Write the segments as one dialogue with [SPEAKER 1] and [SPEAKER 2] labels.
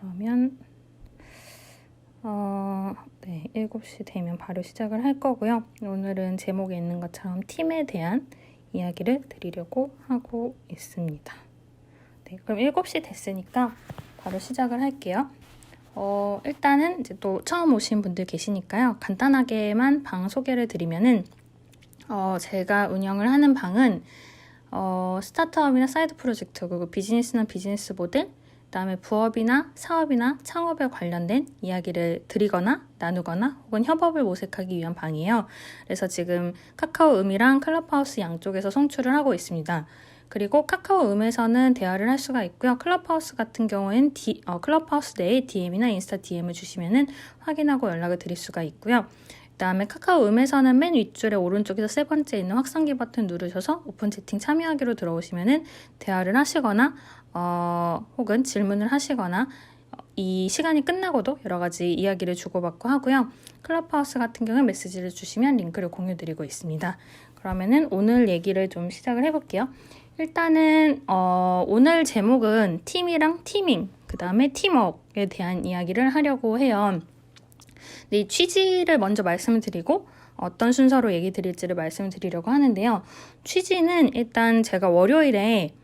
[SPEAKER 1] 그러면 네, 7시 되면 바로 시작을 할 거고요. 오늘은 제목에 있는 것처럼 팀에 대한 이야기를 드리려고 하고 있습니다. 네, 그럼 7시 됐으니까 바로 시작을 할게요. 일단은 이제 또 처음 오신 분들 계시니까요. 간단하게만 방 소개를 드리면은 제가 운영을 하는 방은 스타트업이나 사이드 프로젝트, 그리고 비즈니스나 비즈니스 모델, 그다음에 부업이나 사업이나 창업에 관련된 이야기를 드리거나 나누거나 혹은 협업을 모색하기 위한 방이에요. 그래서 지금 카카오음이랑 클럽하우스 양쪽에서 송출을 하고 있습니다. 그리고 카카오음에서는 대화를 할 수가 있고요. 클럽하우스 같은 경우에는 클럽하우스 내에 DM이나 인스타 DM을 주시면은 확인하고 연락을 드릴 수가 있고요. 그다음에 카카오음에서는 맨 윗줄에 오른쪽에서 세 번째 있는 확성기 버튼 누르셔서 오픈 채팅 참여하기로 들어오시면은 대화를 하시거나 혹은 질문을 하시거나 이 시간이 끝나고도 여러 가지 이야기를 주고받고 하고요. 클럽하우스 같은 경우는 메시지를 주시면 링크를 공유드리고 있습니다. 그러면은 오늘 얘기를 좀 시작을 해볼게요. 일단은 오늘 제목은 팀이랑 티밍, 그 다음에 팀워크에 대한 이야기를 하려고 해요. 네, 이 취지를 먼저 말씀을 드리고 어떤 순서로 얘기 드릴지를 말씀을 드리려고 하는데요. 취지는 일단 제가 월요일에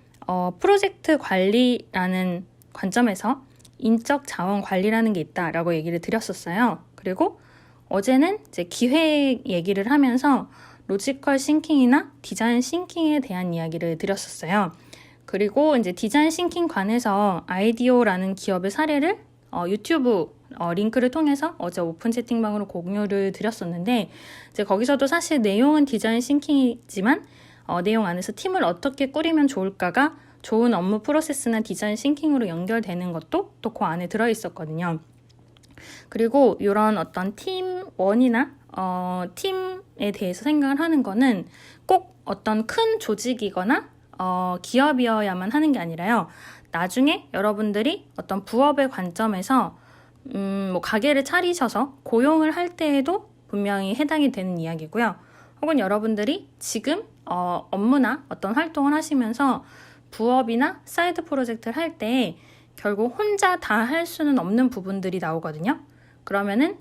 [SPEAKER 1] 프로젝트 관리라는 관점에서 인적 자원 관리라는 게 있다라고 얘기를 드렸었어요. 그리고 어제는 이제 기획 얘기를 하면서 로지컬 싱킹이나 디자인 싱킹에 대한 이야기를 드렸었어요. 그리고 이제 디자인 싱킹 관해서 아이디어라는 기업의 사례를 유튜브 링크를 통해서 어제 오픈 채팅방으로 공유를 드렸었는데 이제 거기서도 사실 내용은 디자인 싱킹이지만 내용 안에서 팀을 어떻게 꾸리면 좋을까가 좋은 업무 프로세스나 디자인 싱킹으로 연결되는 것도 또 그 안에 들어있었거든요. 그리고 이런 어떤 팀원이나 팀에 대해서 생각을 하는 거는 꼭 어떤 큰 조직이거나 기업이어야만 하는 게 아니라요. 나중에 여러분들이 어떤 부업의 관점에서 뭐 가게를 차리셔서 고용을 할 때에도 분명히 해당이 되는 이야기고요. 혹은 여러분들이 지금 업무나 어떤 활동을 하시면서 부업이나 사이드 프로젝트를 할 때 결국 혼자 다 할 수는 없는 부분들이 나오거든요. 그러면은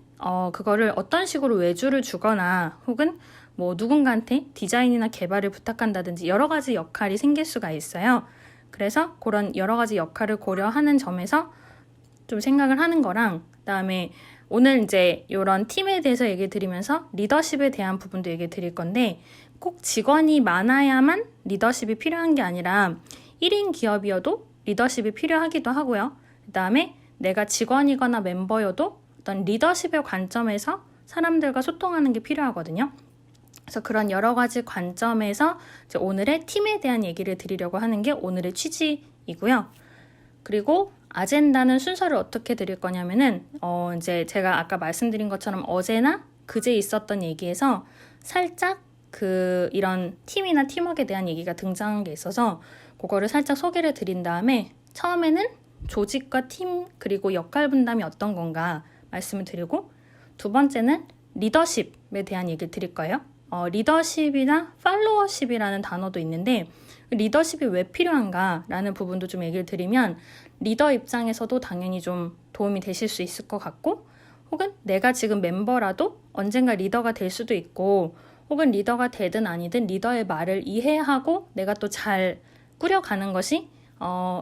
[SPEAKER 1] 그거를 어떤 식으로 외주를 주거나 혹은 뭐 누군가한테 디자인이나 개발을 부탁한다든지 여러 가지 역할이 생길 수가 있어요. 그래서 그런 여러 가지 역할을 고려하는 점에서 좀 생각을 하는 거랑 그다음에 오늘 이제 이런 팀에 대해서 얘기 드리면서 리더십에 대한 부분도 얘기 드릴 건데 꼭 직원이 많아야만 리더십이 필요한 게 아니라 1인 기업이어도 리더십이 필요하기도 하고요. 그다음에 내가 직원이거나 멤버여도 어떤 리더십의 관점에서 사람들과 소통하는 게 필요하거든요. 그래서 그런 여러 가지 관점에서 이제 오늘의 팀에 대한 얘기를 드리려고 하는 게 오늘의 취지이고요. 그리고 아젠다는 순서를 어떻게 드릴 거냐면은 이제 제가 아까 말씀드린 것처럼 어제나 그제 있었던 얘기에서 살짝 이런 팀이나 팀워크에 대한 얘기가 등장한 게 있어서 그거를 살짝 소개를 드린 다음에 처음에는 조직과 팀 그리고 역할 분담이 어떤 건가 말씀을 드리고 두 번째는 리더십에 대한 얘기를 드릴 거예요. 리더십이나 팔로워십이라는 단어도 있는데 리더십이 왜 필요한가라는 부분도 좀 얘기를 드리면 리더 입장에서도 당연히 좀 도움이 되실 수 있을 것 같고 혹은 내가 지금 멤버라도 언젠가 리더가 될 수도 있고 혹은 리더가 되든 아니든 리더의 말을 이해하고 내가 또 잘 꾸려가는 것이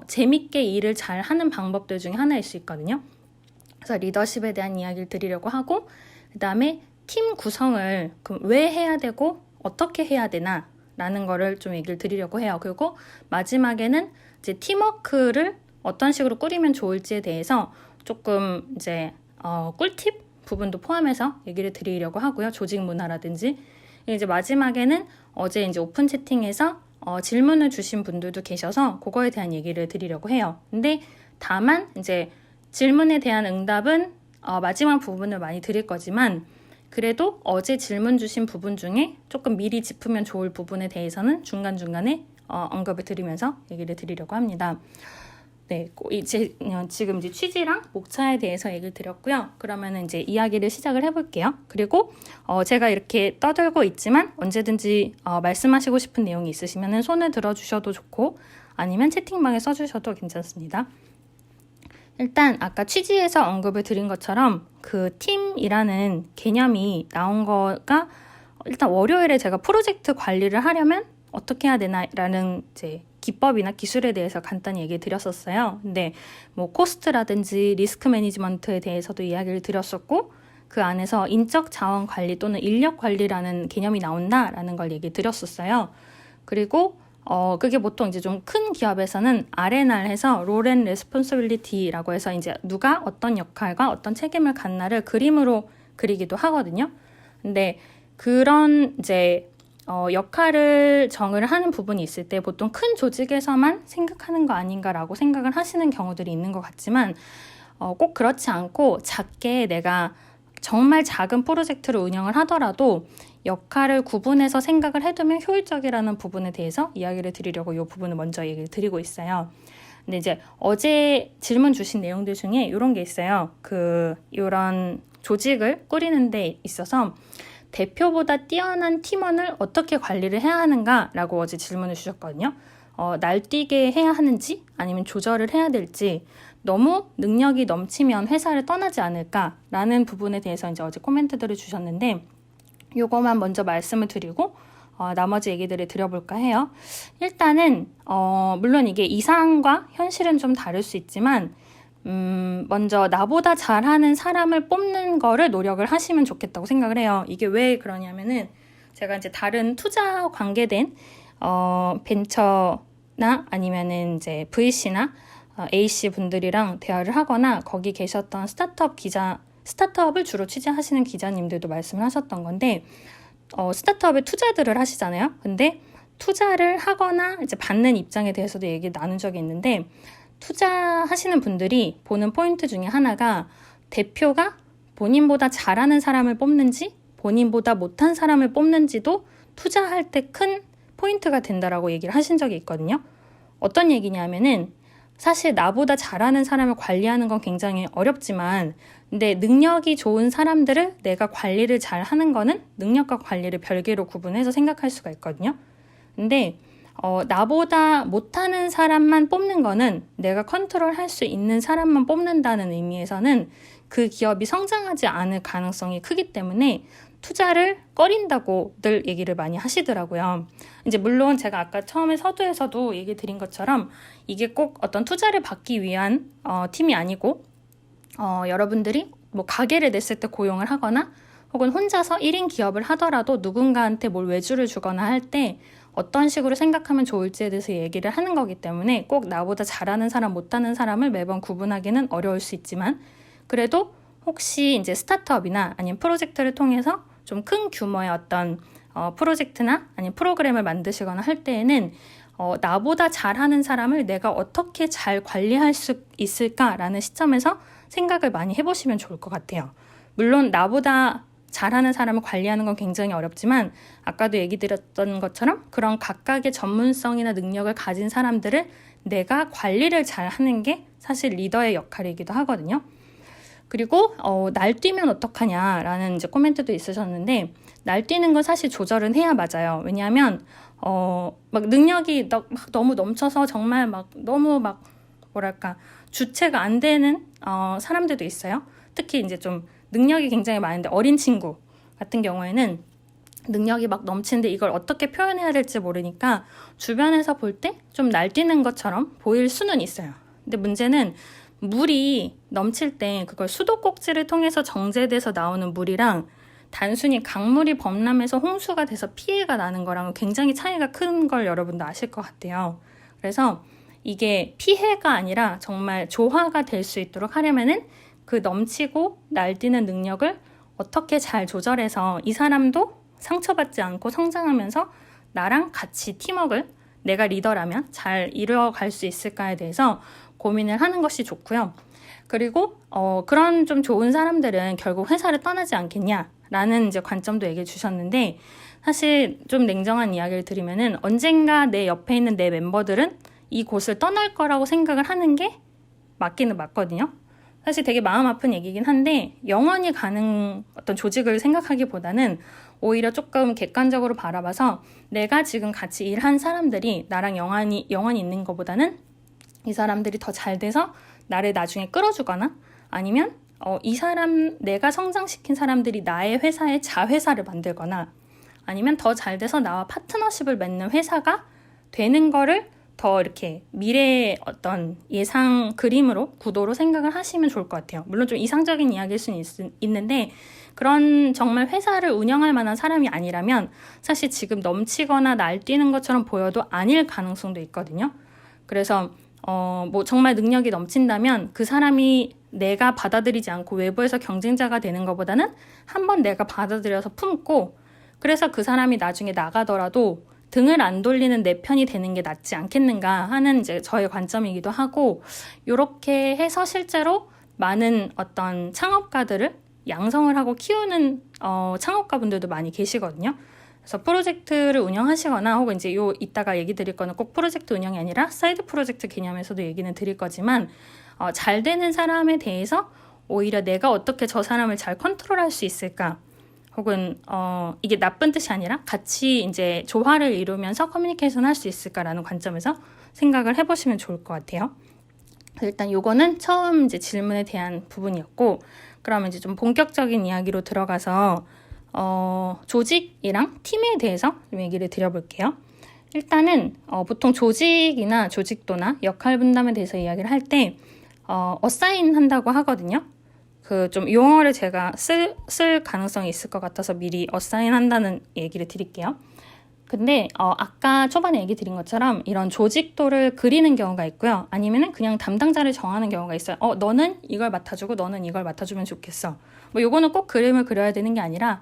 [SPEAKER 1] 재밌게 일을 잘 하는 방법들 중에 하나일 수 있거든요. 그래서 리더십에 대한 이야기를 드리려고 하고 그 다음에 팀 구성을 그럼 왜 해야 되고 어떻게 해야 되나 라는 거를 좀 얘기를 드리려고 해요. 그리고 마지막에는 이제 팀워크를 어떤 식으로 꾸리면 좋을지에 대해서 조금 이제 꿀팁 부분도 포함해서 얘기를 드리려고 하고요. 조직 문화라든지 이제 마지막에는 어제 이제 오픈 채팅에서 질문을 주신 분들도 계셔서 그거에 대한 얘기를 드리려고 해요. 근데 다만 이제 질문에 대한 응답은 마지막 부분을 많이 드릴 거지만 그래도 어제 질문 주신 부분 중에 조금 미리 짚으면 좋을 부분에 대해서는 중간중간에 언급을 드리면서 얘기를 드리려고 합니다. 네, 지금 이제 취지랑 목차에 대해서 얘기를 드렸고요. 그러면 이제 이야기를 시작을 해볼게요. 그리고 제가 이렇게 떠들고 있지만 언제든지 말씀하시고 싶은 내용이 있으시면 손을 들어주셔도 좋고 아니면 채팅방에 써주셔도 괜찮습니다. 일단 아까 취지에서 언급을 드린 것처럼 그 팀이라는 개념이 나온 거가 일단 월요일에 제가 프로젝트 관리를 하려면 어떻게 해야 되나라는 이제 기법이나 기술에 대해서 간단히 얘기 드렸었어요. 근데 뭐 코스트라든지 리스크 매니지먼트에 대해서도 이야기를 드렸었고 그 안에서 인적 자원 관리 또는 인력 관리라는 개념이 나온다라는 걸 얘기 드렸었어요. 그리고 그게 보통 이제 좀 큰 기업에서는 R&R 해서 Role and Responsibility라고 해서 이제 누가 어떤 역할과 어떤 책임을 갖나를 그림으로 그리기도 하거든요. 근데 그런 이제 역할을 정을 하는 부분이 있을 때 보통 큰 조직에서만 생각하는 거 아닌가라고 생각을 하시는 경우들이 있는 것 같지만 꼭 그렇지 않고 작게 내가 정말 작은 프로젝트를 운영을 하더라도 역할을 구분해서 생각을 해두면 효율적이라는 부분에 대해서 이야기를 드리려고 이 부분을 먼저 얘기를 드리고 있어요. 근데 이제 어제 질문 주신 내용들 중에 이런 게 있어요. 이런 조직을 꾸리는 데 있어서 대표보다 뛰어난 팀원을 어떻게 관리를 해야 하는가라고 어제 질문을 주셨거든요. 날뛰게 해야 하는지 아니면 조절을 해야 될지 너무 능력이 넘치면 회사를 떠나지 않을까라는 부분에 대해서 이제 어제 코멘트들을 주셨는데 요거만 먼저 말씀을 드리고 나머지 얘기들을 드려볼까 해요. 일단은 물론 이게 이상과 현실은 좀 다를 수 있지만 먼저 나보다 잘하는 사람을 뽑는 거를 노력을 하시면 좋겠다고 생각을 해요. 이게 왜 그러냐면은 제가 이제 다른 투자 관계된 벤처나 아니면은 이제 VC나 AC 분들이랑 대화를 하거나 거기 계셨던 스타트업을 주로 취재하시는 기자님들도 말씀을 하셨던 건데 스타트업에 투자들을 하시잖아요. 근데 투자를 하거나 이제 받는 입장에 대해서도 얘기 나눈 적이 있는데 투자하시는 분들이 보는 포인트 중에 하나가 대표가 본인보다 잘하는 사람을 뽑는지 본인보다 못한 사람을 뽑는지도 투자할 때 큰 포인트가 된다라고 얘기를 하신 적이 있거든요. 어떤 얘기냐면은 사실 나보다 잘하는 사람을 관리하는 건 굉장히 어렵지만 근데 능력이 좋은 사람들을 내가 관리를 잘 하는 거는 능력과 관리를 별개로 구분해서 생각할 수가 있거든요. 근데 나보다 못하는 사람만 뽑는 거는 내가 컨트롤할 수 있는 사람만 뽑는다는 의미에서는 그 기업이 성장하지 않을 가능성이 크기 때문에 투자를 꺼린다고들 얘기를 많이 하시더라고요. 이제 물론 제가 아까 처음에 서두에서도 얘기 드린 것처럼 이게 꼭 어떤 투자를 받기 위한 팀이 아니고 여러분들이 뭐 가게를 냈을 때 고용을 하거나 혹은 혼자서 1인 기업을 하더라도 누군가한테 뭘 외주를 주거나 할 때 어떤 식으로 생각하면 좋을지에 대해서 얘기를 하는 거기 때문에 꼭 나보다 잘하는 사람, 못하는 사람을 매번 구분하기는 어려울 수 있지만 그래도 혹시 이제 스타트업이나 아니면 프로젝트를 통해서 좀 큰 규모의 어떤 프로젝트나 아니면 프로그램을 만드시거나 할 때에는 나보다 잘하는 사람을 내가 어떻게 잘 관리할 수 있을까라는 시점에서 생각을 많이 해보시면 좋을 것 같아요. 물론 나보다 잘하는 사람을 관리하는 건 굉장히 어렵지만 아까도 얘기 드렸던 것처럼 그런 각각의 전문성이나 능력을 가진 사람들을 내가 관리를 잘 하는 게 사실 리더의 역할이기도 하거든요. 그리고 날뛰면 어떡하냐라는 이제 코멘트도 있으셨는데 날뛰는 건 사실 조절은 해야 맞아요. 왜냐하면 막 능력이 막 너무 넘쳐서 정말 막 너무 막 뭐랄까 주체가 안 되는 사람들도 있어요. 특히 이제 좀 능력이 굉장히 많은데 어린 친구 같은 경우에는 능력이 막 넘치는데 이걸 어떻게 표현해야 될지 모르니까 주변에서 볼 때 좀 날뛰는 것처럼 보일 수는 있어요. 근데 문제는 물이 넘칠 때 그걸 수도꼭지를 통해서 정제돼서 나오는 물이랑 단순히 강물이 범람해서 홍수가 돼서 피해가 나는 거랑 굉장히 차이가 큰 걸 여러분도 아실 것 같아요. 그래서 이게 피해가 아니라 정말 조화가 될 수 있도록 하려면은 그 넘치고 날뛰는 능력을 어떻게 잘 조절해서 이 사람도 상처받지 않고 성장하면서 나랑 같이 팀워크를 내가 리더라면 잘 이루어갈 수 있을까에 대해서 고민을 하는 것이 좋고요. 그리고 그런 좀 좋은 사람들은 결국 회사를 떠나지 않겠냐라는 이제 관점도 얘기해 주셨는데 사실 좀 냉정한 이야기를 드리면은 언젠가 내 옆에 있는 내 멤버들은 이 곳을 떠날 거라고 생각을 하는 게 맞기는 맞거든요. 사실 되게 마음 아픈 얘기긴 한데 영원히 가는 어떤 조직을 생각하기보다는 오히려 조금 객관적으로 바라봐서 내가 지금 같이 일한 사람들이 나랑 영원히 있는 것보다는 이 사람들이 더 잘 돼서 나를 나중에 끌어주거나 아니면 이 사람, 내가 성장시킨 사람들이 나의 회사의 자회사를 만들거나 아니면 더 잘 돼서 나와 파트너십을 맺는 회사가 되는 거를 더 이렇게 미래의 어떤 예상 그림으로, 구도로 생각을 하시면 좋을 것 같아요. 물론 좀 이상적인 이야기일 수는 있는데 그런 정말 회사를 운영할 만한 사람이 아니라면 사실 지금 넘치거나 날뛰는 것처럼 보여도 아닐 가능성도 있거든요. 그래서 뭐 정말 능력이 넘친다면 그 사람이 내가 받아들이지 않고 외부에서 경쟁자가 되는 것보다는 한번 내가 받아들여서 품고 그래서 그 사람이 나중에 나가더라도 등을 안 돌리는 내 편이 되는 게 낫지 않겠는가 하는 이제 저의 관점이기도 하고, 이렇게 해서 실제로 많은 어떤 창업가들을 양성을 하고 키우는 창업가분들도 많이 계시거든요. 그래서 프로젝트를 운영하시거나 혹은 이제 이따가 얘기 드릴 거는 꼭 프로젝트 운영이 아니라 사이드 프로젝트 개념에서도 얘기는 드릴 거지만 잘 되는 사람에 대해서 오히려 내가 어떻게 저 사람을 잘 컨트롤할 수 있을까, 혹은 이게 나쁜 뜻이 아니라 같이 이제 조화를 이루면서 커뮤니케이션 할 수 있을까라는 관점에서 생각을 해보시면 좋을 것 같아요. 일단 요거는 처음 이제 질문에 대한 부분이었고, 그러면 이제 좀 본격적인 이야기로 들어가서 조직이랑 팀에 대해서 좀 얘기를 드려볼게요. 일단은 보통 조직이나 조직도나 역할 분담에 대해서 이야기를 할 때 어사인 한다고 하거든요. 그 좀 용어를 제가 쓸 가능성이 있을 것 같아서 미리 어사인 한다는 얘기를 드릴게요. 근데 아까 초반에 얘기 드린 것처럼 이런 조직도를 그리는 경우가 있고요. 아니면은 그냥 담당자를 정하는 경우가 있어요. 너는 이걸 맡아주고 너는 이걸 맡아주면 좋겠어. 뭐 요거는 꼭 그림을 그려야 되는 게 아니라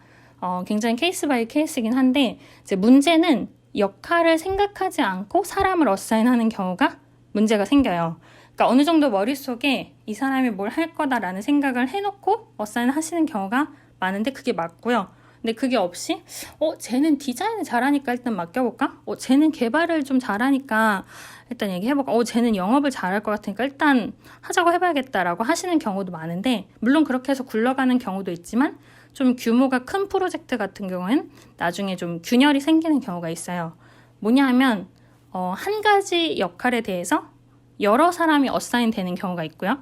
[SPEAKER 1] 굉장히 케이스 바이 케이스이긴 한데, 이제 문제는 역할을 생각하지 않고 사람을 어사인하는 경우가 문제가 생겨요. 그러니까 어느 정도 머릿속에 이 사람이 뭘 할 거다라는 생각을 해놓고 어사인 하시는 경우가 많은데 그게 맞고요. 근데 그게 없이 쟤는 디자인을 잘하니까 일단 맡겨볼까? 쟤는 개발을 좀 잘하니까 일단 얘기해볼까? 쟤는 영업을 잘할 것 같으니까 일단 하자고 해봐야겠다라고 하시는 경우도 많은데, 물론 그렇게 해서 굴러가는 경우도 있지만 좀 규모가 큰 프로젝트 같은 경우엔 나중에 좀 균열이 생기는 경우가 있어요. 뭐냐 하면 한 가지 역할에 대해서 여러 사람이 어사인 되는 경우가 있고요.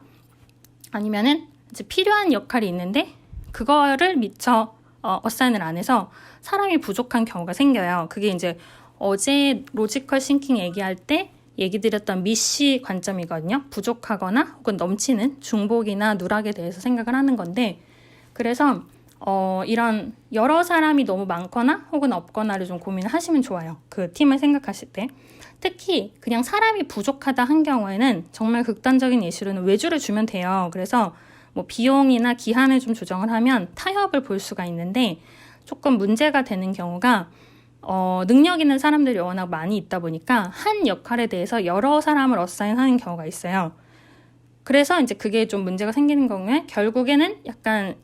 [SPEAKER 1] 아니면은 이제 필요한 역할이 있는데 그거를 미처 어사인을 안 해서 사람이 부족한 경우가 생겨요. 그게 이제 어제 로지컬 싱킹 얘기할 때 얘기 드렸던 미시 관점이거든요. 부족하거나 혹은 넘치는 중복이나 누락에 대해서 생각을 하는 건데, 그래서 이런 여러 사람이 너무 많거나 혹은 없거나를 좀 고민을 하시면 좋아요. 그 팀을 생각하실 때. 특히 그냥 사람이 부족하다 한 경우에는 정말 극단적인 예시로는 외주를 주면 돼요. 그래서 뭐 비용이나 기한을 좀 조정을 하면 타협을 볼 수가 있는데, 조금 문제가 되는 경우가 능력 있는 사람들이 워낙 많이 있다 보니까 한 역할에 대해서 여러 사람을 어사인하는 경우가 있어요. 그래서 이제 그게 좀 문제가 생기는 경우에 결국에는 약간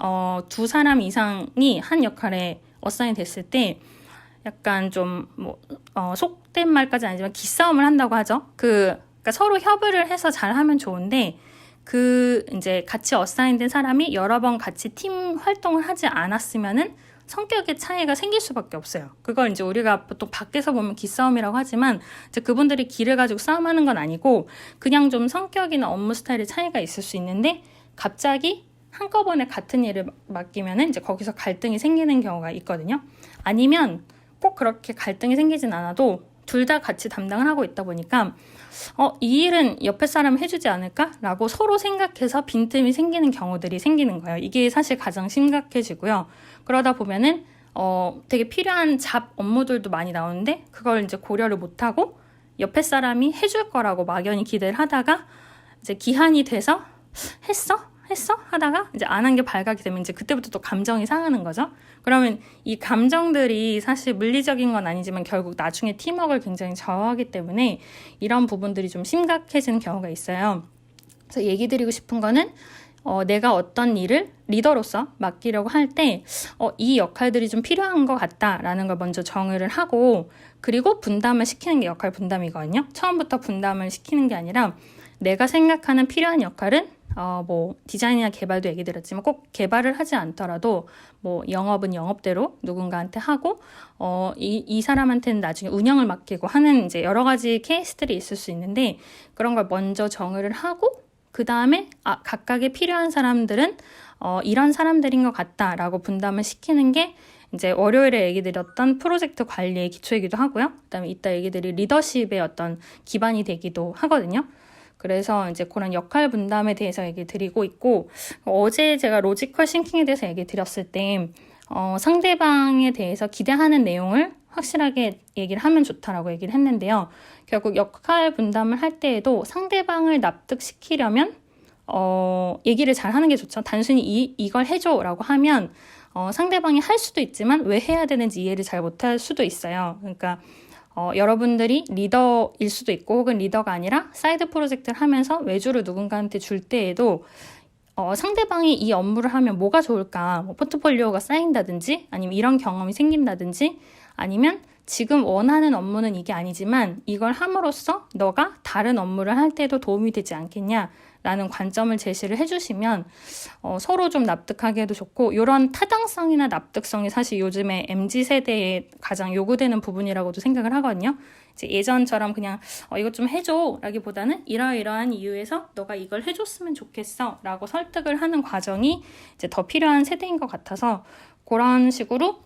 [SPEAKER 1] 두 사람 이상이 한 역할에 어사인 됐을 때 약간 좀 뭐 속된 말까지는 아니지만 기싸움을 한다고 하죠. 그러니까 서로 협의를 해서 잘하면 좋은데 그 이제 같이 어사인된 사람이 여러 번 같이 팀 활동을 하지 않았으면은 성격의 차이가 생길 수밖에 없어요. 그걸 이제 우리가 보통 밖에서 보면 기싸움이라고 하지만 이제 그분들이 기를 가지고 싸움하는 건 아니고 그냥 좀 성격이나 업무 스타일의 차이가 있을 수 있는데 갑자기 한꺼번에 같은 일을 맡기면은 이제 거기서 갈등이 생기는 경우가 있거든요. 아니면 꼭 그렇게 갈등이 생기진 않아도 둘 다 같이 담당을 하고 있다 보니까 이 일은 옆에 사람이 해주지 않을까라고 서로 생각해서 빈틈이 생기는 경우들이 생기는 거예요. 이게 사실 가장 심각해지고요. 그러다 보면은 되게 필요한 잡 업무들도 많이 나오는데 그걸 이제 고려를 못하고 옆에 사람이 해줄 거라고 막연히 기대를 하다가 이제 기한이 돼서 했어? 하다가 이제 안 한 게 발각이 되면 이제 그때부터 또 감정이 상하는 거죠. 그러면 이 감정들이 사실 물리적인 건 아니지만 결국 나중에 팀워크를 굉장히 저하하기 때문에 이런 부분들이 좀 심각해지는 경우가 있어요. 그래서 얘기 드리고 싶은 거는 내가 어떤 일을 리더로서 맡기려고 할 때 이 역할들이 좀 필요한 것 같다라는 걸 먼저 정의를 하고, 그리고 분담을 시키는 게 역할 분담이거든요. 처음부터 분담을 시키는 게 아니라 내가 생각하는 필요한 역할은 뭐 디자인이나 개발도 얘기 드렸지만 꼭 개발을 하지 않더라도 뭐 영업은 영업대로 누군가한테 하고 이 사람한테는 나중에 운영을 맡기고 하는 이제 여러 가지 케이스들이 있을 수 있는데, 그런 걸 먼저 정의를 하고 그 다음에 각각의 필요한 사람들은 이런 사람들인 것 같다라고 분담을 시키는 게 이제 월요일에 얘기 드렸던 프로젝트 관리의 기초이기도 하고요. 그다음에 이따 얘기 드릴 리더십의 어떤 기반이 되기도 하거든요. 그래서 이제 그런 역할 분담에 대해서 얘기 드리고 있고, 어제 제가 로지컬 싱킹에 대해서 얘기 드렸을 때 상대방에 대해서 기대하는 내용을 확실하게 얘기를 하면 좋다라고 얘기를 했는데요. 결국 역할 분담을 할 때에도 상대방을 납득시키려면 얘기를 잘 하는 게 좋죠. 단순히 이걸 해줘라고 하면 상대방이 할 수도 있지만 왜 해야 되는지 이해를 잘 못할 수도 있어요. 그러니까 여러분들이 리더일 수도 있고 혹은 리더가 아니라 사이드 프로젝트를 하면서 외주를 누군가한테 줄 때에도 상대방이 이 업무를 하면 뭐가 좋을까? 뭐 포트폴리오가 쌓인다든지 아니면 이런 경험이 생긴다든지 아니면 지금 원하는 업무는 이게 아니지만 이걸 함으로써 너가 다른 업무를 할 때도 도움이 되지 않겠냐라는 관점을 제시를 해주시면 서로 좀 납득하게 해도 좋고, 이런 타당성이나 납득성이 사실 요즘에 MZ세대에 가장 요구되는 부분이라고도 생각을 하거든요. 이제 예전처럼 그냥 이것 좀 해줘 라기보다는 이러이러한 이유에서 너가 이걸 해줬으면 좋겠어 라고 설득을 하는 과정이 이제 더 필요한 세대인 것 같아서, 그런 식으로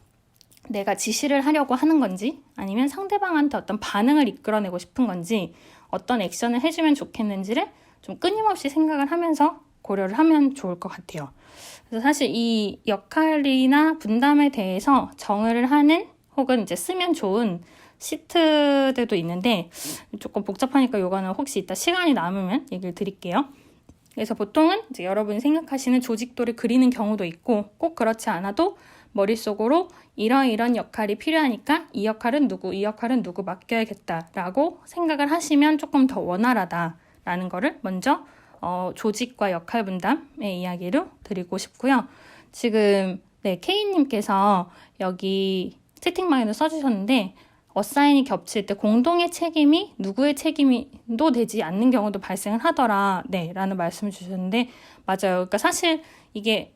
[SPEAKER 1] 내가 지시를 하려고 하는 건지 아니면 상대방한테 어떤 반응을 이끌어내고 싶은 건지 어떤 액션을 해주면 좋겠는지를 좀 끊임없이 생각을 하면서 고려를 하면 좋을 것 같아요. 그래서 사실 이 역할이나 분담에 대해서 정의를 하는 혹은 이제 쓰면 좋은 시트들도 있는데 조금 복잡하니까 이거는 혹시 이따 시간이 남으면 얘기를 드릴게요. 그래서 보통은 이제 여러분이 생각하시는 조직도를 그리는 경우도 있고, 꼭 그렇지 않아도 머릿속으로 이런 역할이 필요하니까 이 역할은 누구 맡겨야겠다라고 생각을 하시면 조금 더 원활하다라는 거를 먼저 조직과 역할 분담의 이야기로 드리고 싶고요. 지금 K님께서 여기 채팅방에도 써주셨는데 어사인이 겹칠 때 공동의 책임이 누구의 책임도 되지 않는 경우도 발생을 하더라. 라는 말씀을 주셨는데 맞아요. 그러니까 사실 이게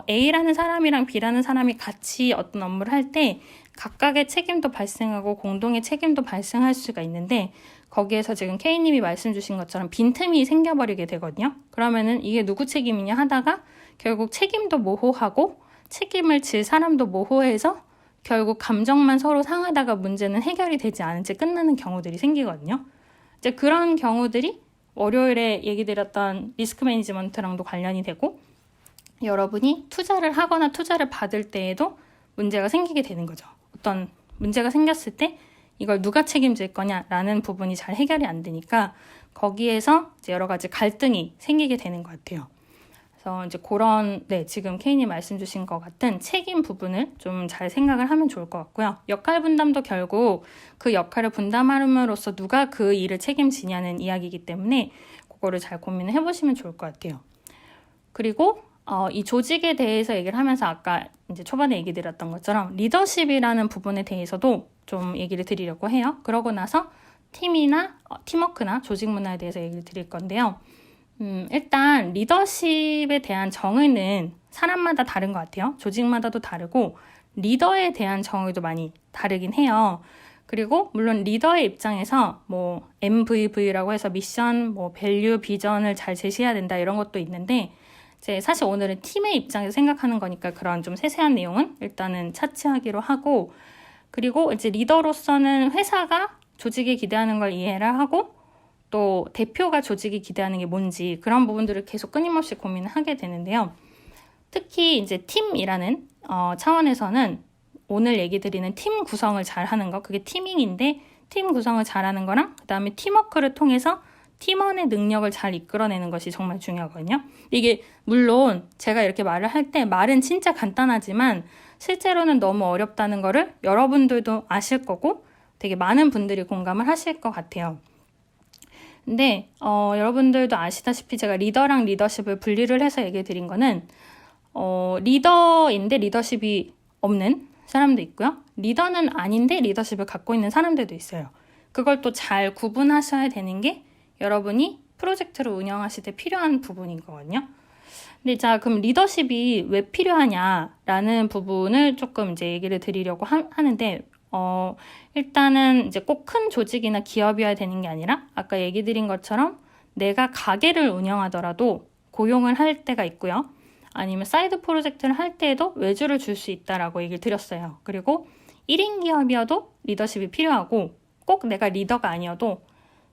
[SPEAKER 1] A라는 사람이랑 B라는 사람이 같이 어떤 업무를 할 때 각각의 책임도 발생하고 공동의 책임도 발생할 수가 있는데, 거기에서 지금 K님이 말씀 주신 것처럼 빈틈이 생겨버리게 되거든요. 그러면은 이게 누구 책임이냐 하다가 결국 책임도 모호하고 책임을 질 사람도 모호해서 결국 감정만 서로 상하다가 문제는 해결이 되지 않은 채 끝나는 경우들이 생기거든요. 이제 그런 경우들이 월요일에 얘기 드렸던 리스크 매니지먼트랑도 관련이 되고, 여러분이 투자를 하거나 투자를 받을 때에도 문제가 생기게 되는 거죠. 어떤 문제가 생겼을 때 이걸 누가 책임질 거냐라는 부분이 잘 해결이 안 되니까 거기에서 이제 여러 가지 갈등이 생기게 되는 것 같아요. 그래서 이제 그런 지금 K님 말씀 주신 것 같은 책임 부분을 좀 잘 생각을 하면 좋을 것 같고요. 역할 분담도 결국 그 역할을 분담함으로써 누가 그 일을 책임지냐는 이야기이기 때문에 그거를 잘 고민을 해보시면 좋을 것 같아요. 그리고 이 조직에 대해서 얘기를 하면서 아까 이제 초반에 얘기 드렸던 것처럼 리더십이라는 부분에 대해서도 좀 얘기를 드리려고 해요. 그러고 나서 팀이나 팀워크나 조직 문화에 대해서 얘기를 드릴 건데요. 일단 리더십에 대한 정의는 사람마다 다른 것 같아요. 조직마다도 다르고 리더에 대한 정의도 많이 다르긴 해요. 그리고 물론 리더의 입장에서 뭐 MVV라고 해서 미션, 뭐 밸류, 비전을 잘 제시해야 된다 이런 것도 있는데, 이제 사실 오늘은 팀의 입장에서 생각하는 거니까 그런 좀 세세한 내용은 일단은 차치하기로 하고, 그리고 이제 리더로서는 회사가 조직이 기대하는 걸 이해를 하고 또 대표가 조직이 기대하는 게 뭔지 그런 부분들을 계속 끊임없이 고민을 하게 되는데요. 특히 이제 팀이라는 차원에서는 오늘 얘기 드리는 팀 구성을 잘하는 거, 그게 티밍인데 팀 구성을 잘하는 거랑 그 다음에 팀워크를 통해서 팀원의 능력을 잘 이끌어내는 것이 정말 중요하거든요. 이게 물론 제가 이렇게 말을 할 때 말은 진짜 간단하지만 실제로는 너무 어렵다는 거를 여러분들도 아실 거고 되게 많은 분들이 공감을 하실 것 같아요. 근데 여러분들도 아시다시피 제가 리더랑 리더십을 분리를 해서 얘기해 드린 거는 리더인데 리더십이 없는 사람도 있고요. 리더는 아닌데 리더십을 갖고 있는 사람들도 있어요. 그걸 또 잘 구분하셔야 되는 게 여러분이 프로젝트를 운영하실 때 필요한 부분인 거거든요. 근데 자, 그럼 리더십이 왜 필요하냐라는 부분을 조금 이제 얘기를 드리려고 하는데, 일단은 이제 꼭 큰 조직이나 기업이어야 되는 게 아니라 아까 얘기 드린 것처럼 내가 가게를 운영하더라도 고용을 할 때가 있고요. 아니면 사이드 프로젝트를 할 때에도 외주를 줄 수 있다라고 얘기를 드렸어요. 그리고 1인 기업이어도 리더십이 필요하고 꼭 내가 리더가 아니어도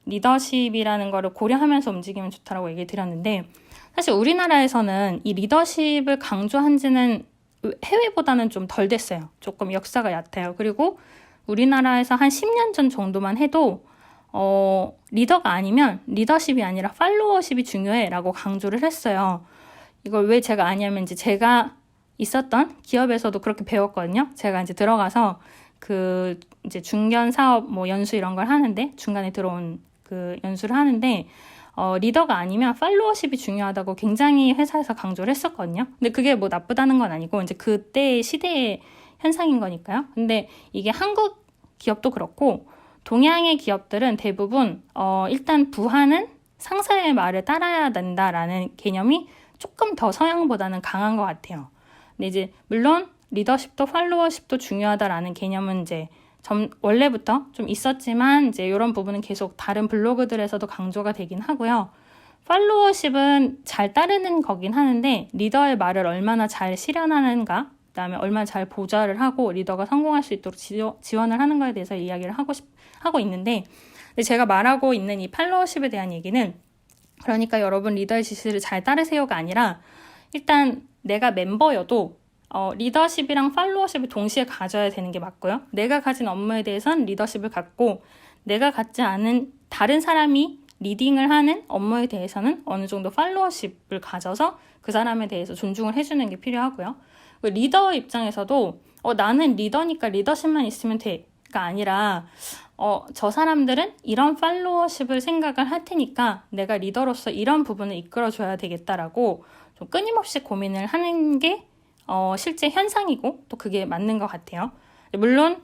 [SPEAKER 1] 리더십이라는 거를 고려하면서 움직이면 좋다라고 얘기를 드렸는데 사실 우리나라에서는 이 리더십을 강조한 지는 해외보다는 좀 덜 됐어요. 조금 역사가 얕아요. 그리고 우리나라에서 한 10년 전 정도만 해도 리더가 아니면 리더십이 아니라 팔로워십이 중요해라고 강조를 했어요. 이걸 왜 제가 아냐면 이제 제가 있었던 기업에서도 그렇게 배웠거든요. 제가 이제 들어가서 그 이제 중견 사업 뭐 연수 이런 걸 하는데 중간에 들어온 그 연수를 하는데 리더가 아니면 팔로워십이 중요하다고 굉장히 회사에서 강조를 했었거든요. 근데 그게 뭐 나쁘다는 건 아니고 이제 그때의 시대의 현상인 거니까요. 근데 이게 한국 기업도 그렇고 동양의 기업들은 대부분 일단 부하는 상사의 말을 따라야 된다라는 개념이 조금 더 서양보다는 강한 것 같아요. 근데 이제 물론 리더십도 팔로워십도 중요하다라는 개념은 이제 원래부터 좀 있었지만 이제 이런 부분은 계속 다른 블로그들에서도 강조가 되긴 하고요. 팔로워십은 잘 따르는 거긴 하는데 리더의 말을 얼마나 잘 실현하는가, 그다음에 얼마나 잘 보좌를 하고 리더가 성공할 수 있도록 지원을 하는 거에 대해서 이야기를 하고 있는데 제가 말하고 있는 이 팔로워십에 대한 얘기는 그러니까 여러분 리더의 지시를 잘 따르세요가 아니라 일단 내가 멤버여도 리더십이랑 팔로워십을 동시에 가져야 되는 게 맞고요. 내가 가진 업무에 대해서는 리더십을 갖고 내가 갖지 않은 다른 사람이 리딩을 하는 업무에 대해서는 어느 정도 팔로워십을 가져서 그 사람에 대해서 존중을 해주는 게 필요하고요. 리더 입장에서도 나는 리더니까 리더십만 있으면 돼가 아니라 저 사람들은 이런 팔로워십을 생각을 할 테니까 내가 리더로서 이런 부분을 이끌어줘야 되겠다라고 좀 끊임없이 고민을 하는 게 실제 현상이고 또 그게 맞는 것 같아요. 물론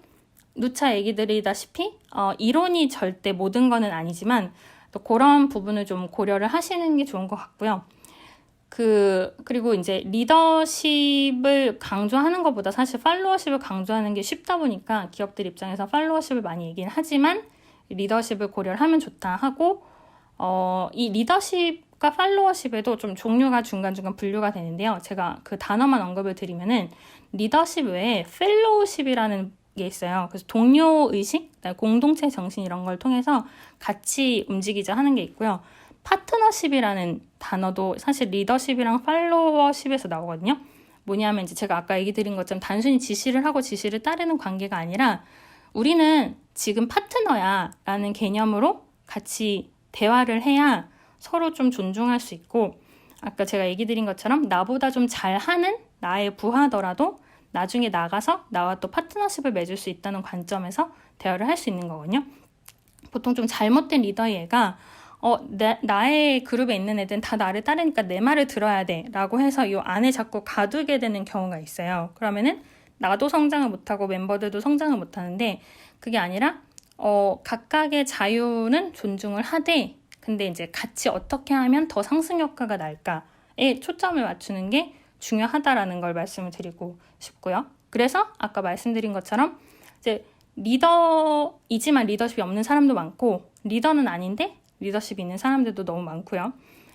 [SPEAKER 1] 누차 얘기 드리다시피 이론이 절대 모든 거는 아니지만 또 그런 부분을 좀 고려를 하시는 게 좋은 것 같고요. 그리고 이제 리더십을 강조하는 것보다 사실 팔로워십을 강조하는 게 쉽다 보니까 기업들 입장에서 팔로워십을 많이 얘기는 하지만 리더십을 고려를 하면 좋다 하고 이 리더십과 팔로워십에도 좀 종류가 중간중간 분류가 되는데요. 제가 그 단어만 언급을 드리면은 리더십 외에 펠로우십이라는 게 있어요. 그래서 동료의식, 공동체 정신 이런 걸 통해서 같이 움직이자 하는 게 있고요. 파트너십이라는 단어도 사실 리더십이랑 팔로워십에서 나오거든요. 뭐냐면 이제 제가 아까 얘기 드린 것처럼 단순히 지시를 하고 지시를 따르는 관계가 아니라 우리는 지금 파트너야 라는 개념으로 같이 대화를 해야 서로 좀 존중할 수 있고 아까 제가 얘기 드린 것처럼 나보다 좀 잘하는 나의 부하더라도 나중에 나가서 나와 또 파트너십을 맺을 수 있다는 관점에서 대화를 할 수 있는 거거든요. 보통 좀 잘못된 리더의 애가 나의 그룹에 있는 애들은 다 나를 따르니까 내 말을 들어야 돼 라고 해서 이 안에 자꾸 가두게 되는 경우가 있어요. 그러면은 나도 성장을 못하고 멤버들도 성장을 못하는데 그게 아니라 각각의 자유는 존중을 하되 근데 이제 같이 어떻게 하면 더 상승 효과가 날까에 초점을 맞추는 게 중요하다라는 걸 말씀을 드리고 싶고요. 그래서 아까 말씀드린 것처럼 이제 리더이지만 리더십이 없는 사람도 많고 리더는 아닌데 리더십이 있는 사람들도 너무 많고요.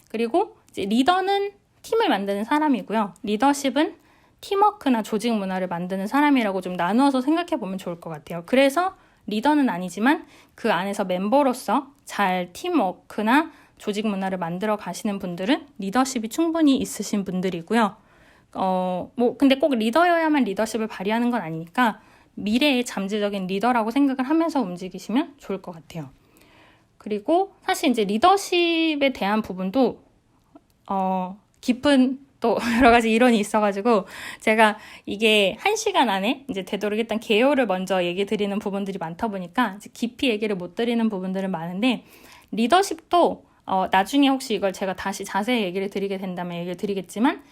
[SPEAKER 1] 그리고 이제 리더는 팀을 만드는 사람이고요. 리더십은 팀워크나 조직 문화를 만드는 사람이라고 좀 나누어서 생각해 보면 좋을 것 같아요. 그래서 리더는 아니지만 그 안에서 멤버로서 잘 팀워크나 조직 문화를 만들어 가시는 분들은 리더십이 충분히 있으신 분들이고요. 근데 꼭 리더여야만 리더십을 발휘하는 건 아니니까 미래의 잠재적인 리더라고 생각을 하면서 움직이시면 좋을 것 같아요. 그리고 사실 이제 리더십에 대한 부분도 깊은 또 여러 가지 이론이 있어가지고 제가 이게 1시간 안에 이제 되도록 일단 개요를 먼저 얘기 드리는 부분들이 많다 보니까 이제 깊이 얘기를 못 드리는 부분들은 많은데 리더십도 나중에 혹시 이걸 제가 다시 자세히 얘기를 드리게 된다면 얘기를 드리겠지만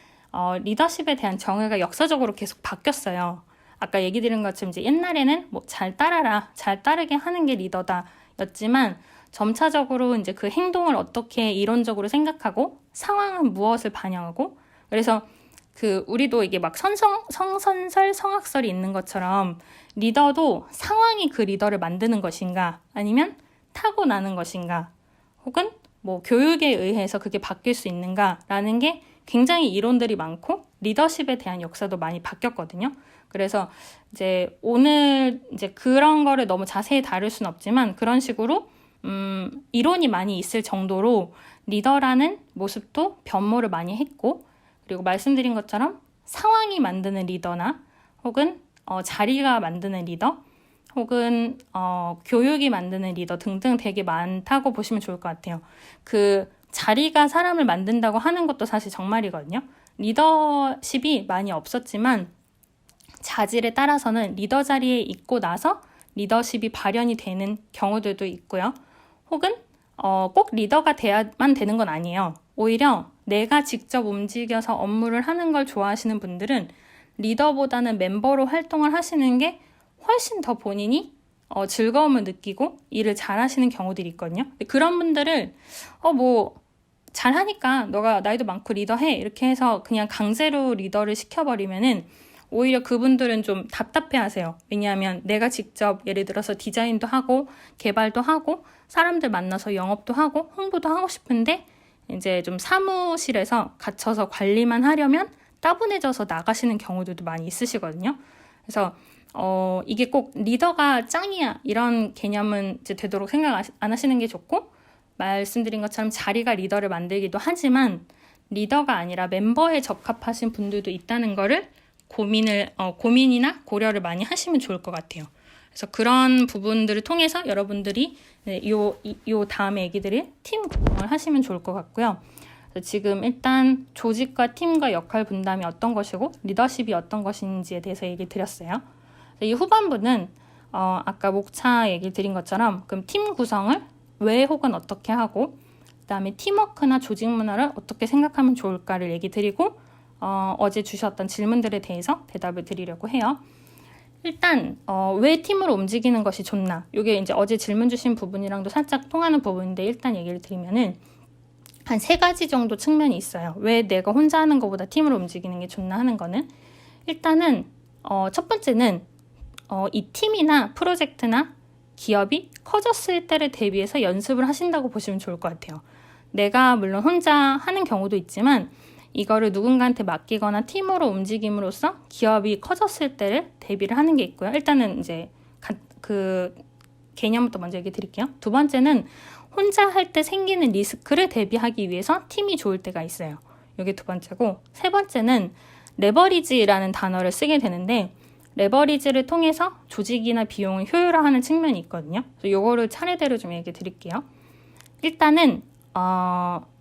[SPEAKER 1] 리더십에 대한 정의가 역사적으로 계속 바뀌었어요. 아까 얘기 드린 것처럼 이제 옛날에는 뭐 잘 따라라, 잘 따르게 하는 게 리더다 였지만 점차적으로 이제 그 행동을 어떻게 이론적으로 생각하고 상황은 무엇을 반영하고 그래서 우리도 이게 막 성선설 성악설이 있는 것처럼 리더도 상황이 그 리더를 만드는 것인가 아니면 타고나는 것인가 혹은 뭐 교육에 의해서 그게 바뀔 수 있는가라는 게 굉장히 이론들이 많고 리더십에 대한 역사도 많이 바뀌었거든요. 그래서 이제 오늘 이제 그런 거를 너무 자세히 다룰 수는 없지만 그런 식으로 이론이 많이 있을 정도로 리더라는 모습도 변모를 많이 했고, 그리고 말씀드린 것처럼 상황이 만드는 리더나 혹은 자리가 만드는 리더 혹은 교육이 만드는 리더 등등 되게 많다고 보시면 좋을 것 같아요. 그 자리가 사람을 만든다고 하는 것도 사실 정말이거든요. 리더십이 많이 없었지만 자질에 따라서는 리더 자리에 있고 나서 리더십이 발현이 되는 경우들도 있고요. 혹은 꼭 리더가 돼야만 되는 건 아니에요. 오히려 내가 직접 움직여서 업무를 하는 걸 좋아하시는 분들은 리더보다는 멤버로 활동을 하시는 게 훨씬 더 본인이 즐거움을 느끼고 일을 잘하시는 경우들이 있거든요. 그런 분들을 뭐 잘하니까 너가 나이도 많고 리더해 이렇게 해서 그냥 강제로 리더를 시켜버리면은 오히려 그분들은 좀 답답해하세요. 왜냐하면 내가 직접 예를 들어서 디자인도 하고 개발도 하고 사람들 만나서 영업도 하고 홍보도 하고 싶은데 이제 좀 사무실에서 갇혀서 관리만 하려면 따분해져서 나가시는 경우들도 많이 있으시거든요. 그래서 이게 꼭 리더가 짱이야 이런 개념은 이제 되도록 생각 안 하시는 게 좋고, 말씀드린 것처럼 자리가 리더를 만들기도 하지만 리더가 아니라 member에 적합하신 분들도 있다는 거를 고민이나 고려를 많이 하시면 좋을 것 같아요. 그래서 그런 부분들을 통해서 여러분들이 요 다음에 얘기들을 팀 구성을 하시면 좋을 것 같고요. 지금 일단 조직과 팀과 역할 분담이 어떤 것이고 리더십이 어떤 것인지에 대해서 얘기를 드렸어요. 이 후반부는 아까 목차 얘기 드린 것처럼 그럼 팀 구성을 왜 혹은 어떻게 하고, 그 다음에 팀워크나 조직 문화를 어떻게 생각하면 좋을까를 얘기 드리고 어제 주셨던 질문들에 대해서 대답을 드리려고 해요. 일단 왜 팀으로 움직이는 것이 좋나, 이게 이제 어제 질문 주신 부분이랑도 살짝 통하는 부분인데 일단 얘기를 드리면은 한 3가지 정도 측면이 있어요. 왜 내가 혼자 하는 것보다 팀으로 움직이는 게 좋나 하는 거는, 일단은 첫 번째는 이 팀이나 프로젝트나 기업이 커졌을 때를 대비해서 연습을 하신다고 보시면 좋을 것 같아요. 내가 물론 혼자 하는 경우도 있지만 이거를 누군가한테 맡기거나 팀으로 움직임으로써 기업이 커졌을 때를 대비를 하는 게 있고요. 일단은 이제 그 개념부터 먼저 얘기 드릴게요. 두 번째는 혼자 할 때 생기는 리스크를 대비하기 위해서 팀이 좋을 때가 있어요. 이게 두 번째고, 세 번째는 레버리지라는 단어를 쓰게 되는데 레버리지를 통해서 조직이나 비용을 효율화하는 측면이 있거든요. 그래서 이거를 차례대로 좀 얘기 드릴게요. 일단은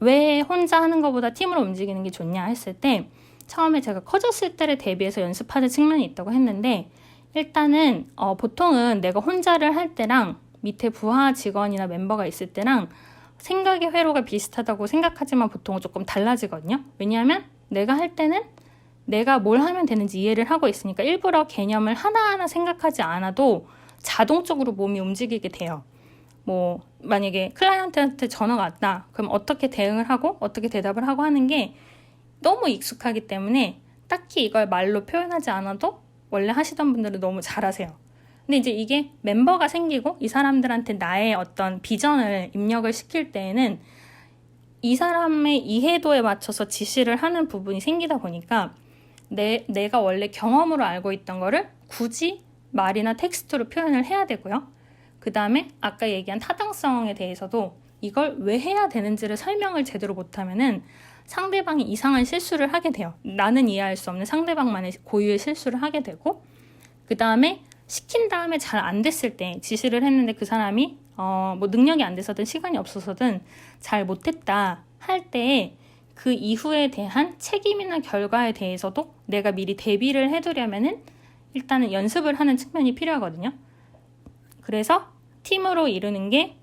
[SPEAKER 1] 왜 혼자 하는 것보다 팀으로 움직이는 게 좋냐 했을 때, 처음에 제가 커졌을 때를 대비해서 연습하는 측면이 있다고 했는데, 일단은 보통은 내가 혼자를 할 때랑 밑에 부하 직원이나 멤버가 있을 때랑 생각의 회로가 비슷하다고 생각하지만 보통은 조금 달라지거든요. 왜냐하면 내가 할 때는 내가 뭘 하면 되는지 이해를 하고 있으니까 일부러 개념을 하나하나 생각하지 않아도 자동적으로 몸이 움직이게 돼요. 뭐 만약에 클라이언트한테 전화가 왔다, 그럼 어떻게 대응을 하고 어떻게 대답을 하고 하는 게 너무 익숙하기 때문에 딱히 이걸 말로 표현하지 않아도 원래 하시던 분들은 너무 잘하세요. 근데 이제 이게 멤버가 생기고 이 사람들한테 나의 어떤 비전을 입력을 시킬 때에는 이 사람의 이해도에 맞춰서 지시를 하는 부분이 생기다 보니까 내가 원래 경험으로 알고 있던 거를 굳이 말이나 텍스트로 표현을 해야 되고요. 그 다음에 아까 얘기한 타당성에 대해서도 이걸 왜 해야 되는지를 설명을 제대로 못하면은 상대방이 이상한 실수를 하게 돼요. 나는 이해할 수 없는 상대방만의 고유의 실수를 하게 되고, 그 다음에 시킨 다음에 잘 안 됐을 때, 지시를 했는데 그 사람이 뭐 능력이 안 돼서든 시간이 없어서든 잘 못했다 할 때 그 이후에 대한 책임이나 결과에 대해서도 내가 미리 대비를 해두려면은 일단은 연습을 하는 측면이 필요하거든요. 그래서 팀으로 이루는 게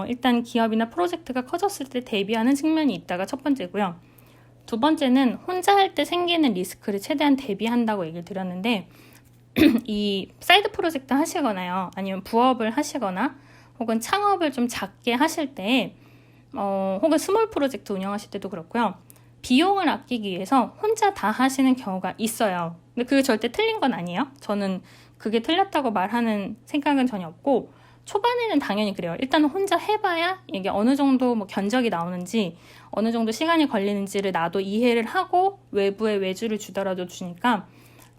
[SPEAKER 1] 일단 기업이나 프로젝트가 커졌을 때 대비하는 측면이 있다가 첫 번째고요. 두 번째는 혼자 할 때 생기는 리스크를 최대한 대비한다고 얘기를 드렸는데, 이 사이드 프로젝트 하시거나요, 아니면 부업을 하시거나 혹은 창업을 좀 작게 하실 때 혹은 스몰 프로젝트 운영하실 때도 그렇고요. 비용을 아끼기 위해서 혼자 다 하시는 경우가 있어요. 근데 그게 절대 틀린 건 아니에요. 저는 그게 틀렸다고 말하는 생각은 전혀 없고, 초반에는 당연히 그래요. 일단 혼자 해봐야 이게 어느 정도 뭐 견적이 나오는지 어느 정도 시간이 걸리는지를 나도 이해를 하고 외부에 외주를 주더라도 주니까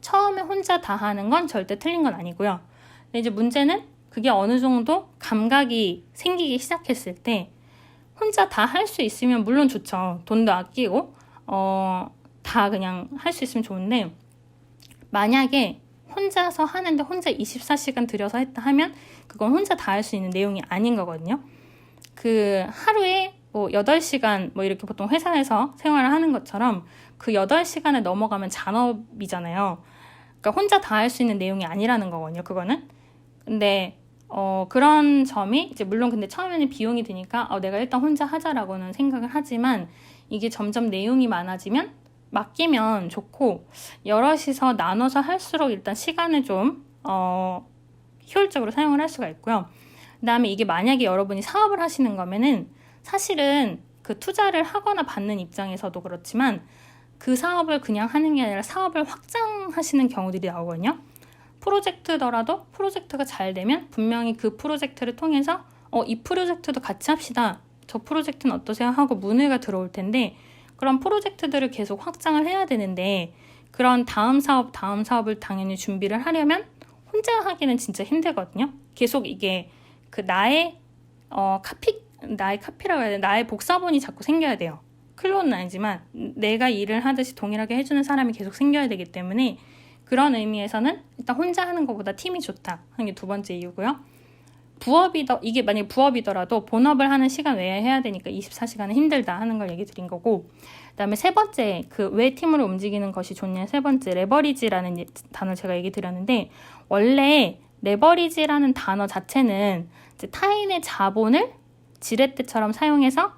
[SPEAKER 1] 처음에 혼자 다 하는 건 절대 틀린 건 아니고요. 근데 이제 문제는 그게 어느 정도 감각이 생기기 시작했을 때 혼자 다 할 수 있으면 물론 좋죠. 돈도 아끼고 다 그냥 할 수 있으면 좋은데 만약에 혼자서 하는데 혼자 24시간 들여서 했다 하면 그건 혼자 다 할 수 있는 내용이 아닌 거거든요. 그 하루에 뭐 8시간 뭐 이렇게 보통 회사에서 생활을 하는 것처럼 그 8시간을 넘어가면 잔업이잖아요. 그러니까 혼자 다 할 수 있는 내용이 아니라는 거거든요. 그거는. 근데 그런 점이 이제 물론 근데 처음에는 비용이 드니까 내가 일단 혼자 하자라고는 생각을 하지만 이게 점점 내용이 많아지면 맡기면 좋고 여럿이서 나눠서 할수록 일단 시간을 좀 효율적으로 사용을 할 수가 있고요. 그 다음에 이게 만약에 여러분이 사업을 하시는 거면은 사실은 그 투자를 하거나 받는 입장에서도 그렇지만 그 사업을 그냥 하는 게 아니라 사업을 확장하시는 경우들이 나오거든요. 프로젝트더라도 프로젝트가 잘 되면 분명히 그 프로젝트를 통해서 이 프로젝트도 같이 합시다. 저 프로젝트는 어떠세요? 하고 문의가 들어올 텐데 그런 프로젝트들을 계속 확장을 해야 되는데 그런 다음 사업을 당연히 준비를 하려면 혼자 하기는 진짜 힘들거든요. 계속 이게 그 나의 카피라고 해야 되나? 나의 복사본이 자꾸 생겨야 돼요. 클론은 아니지만 내가 일을 하듯이 동일하게 해주는 사람이 계속 생겨야 되기 때문에 그런 의미에서는 일단 혼자 하는 것보다 팀이 좋다 하는 게 두 번째 이유고요. 이게 만약에 부업이더라도 본업을 하는 시간 외에 해야 되니까 24시간은 힘들다 하는 걸 얘기 드린 거고 그 다음에 세 번째 그 왜 팀으로 움직이는 것이 좋냐 세 번째 레버리지라는 단어 제가 얘기 드렸는데 원래 레버리지라는 단어 자체는 이제 타인의 자본을 지렛대처럼 사용해서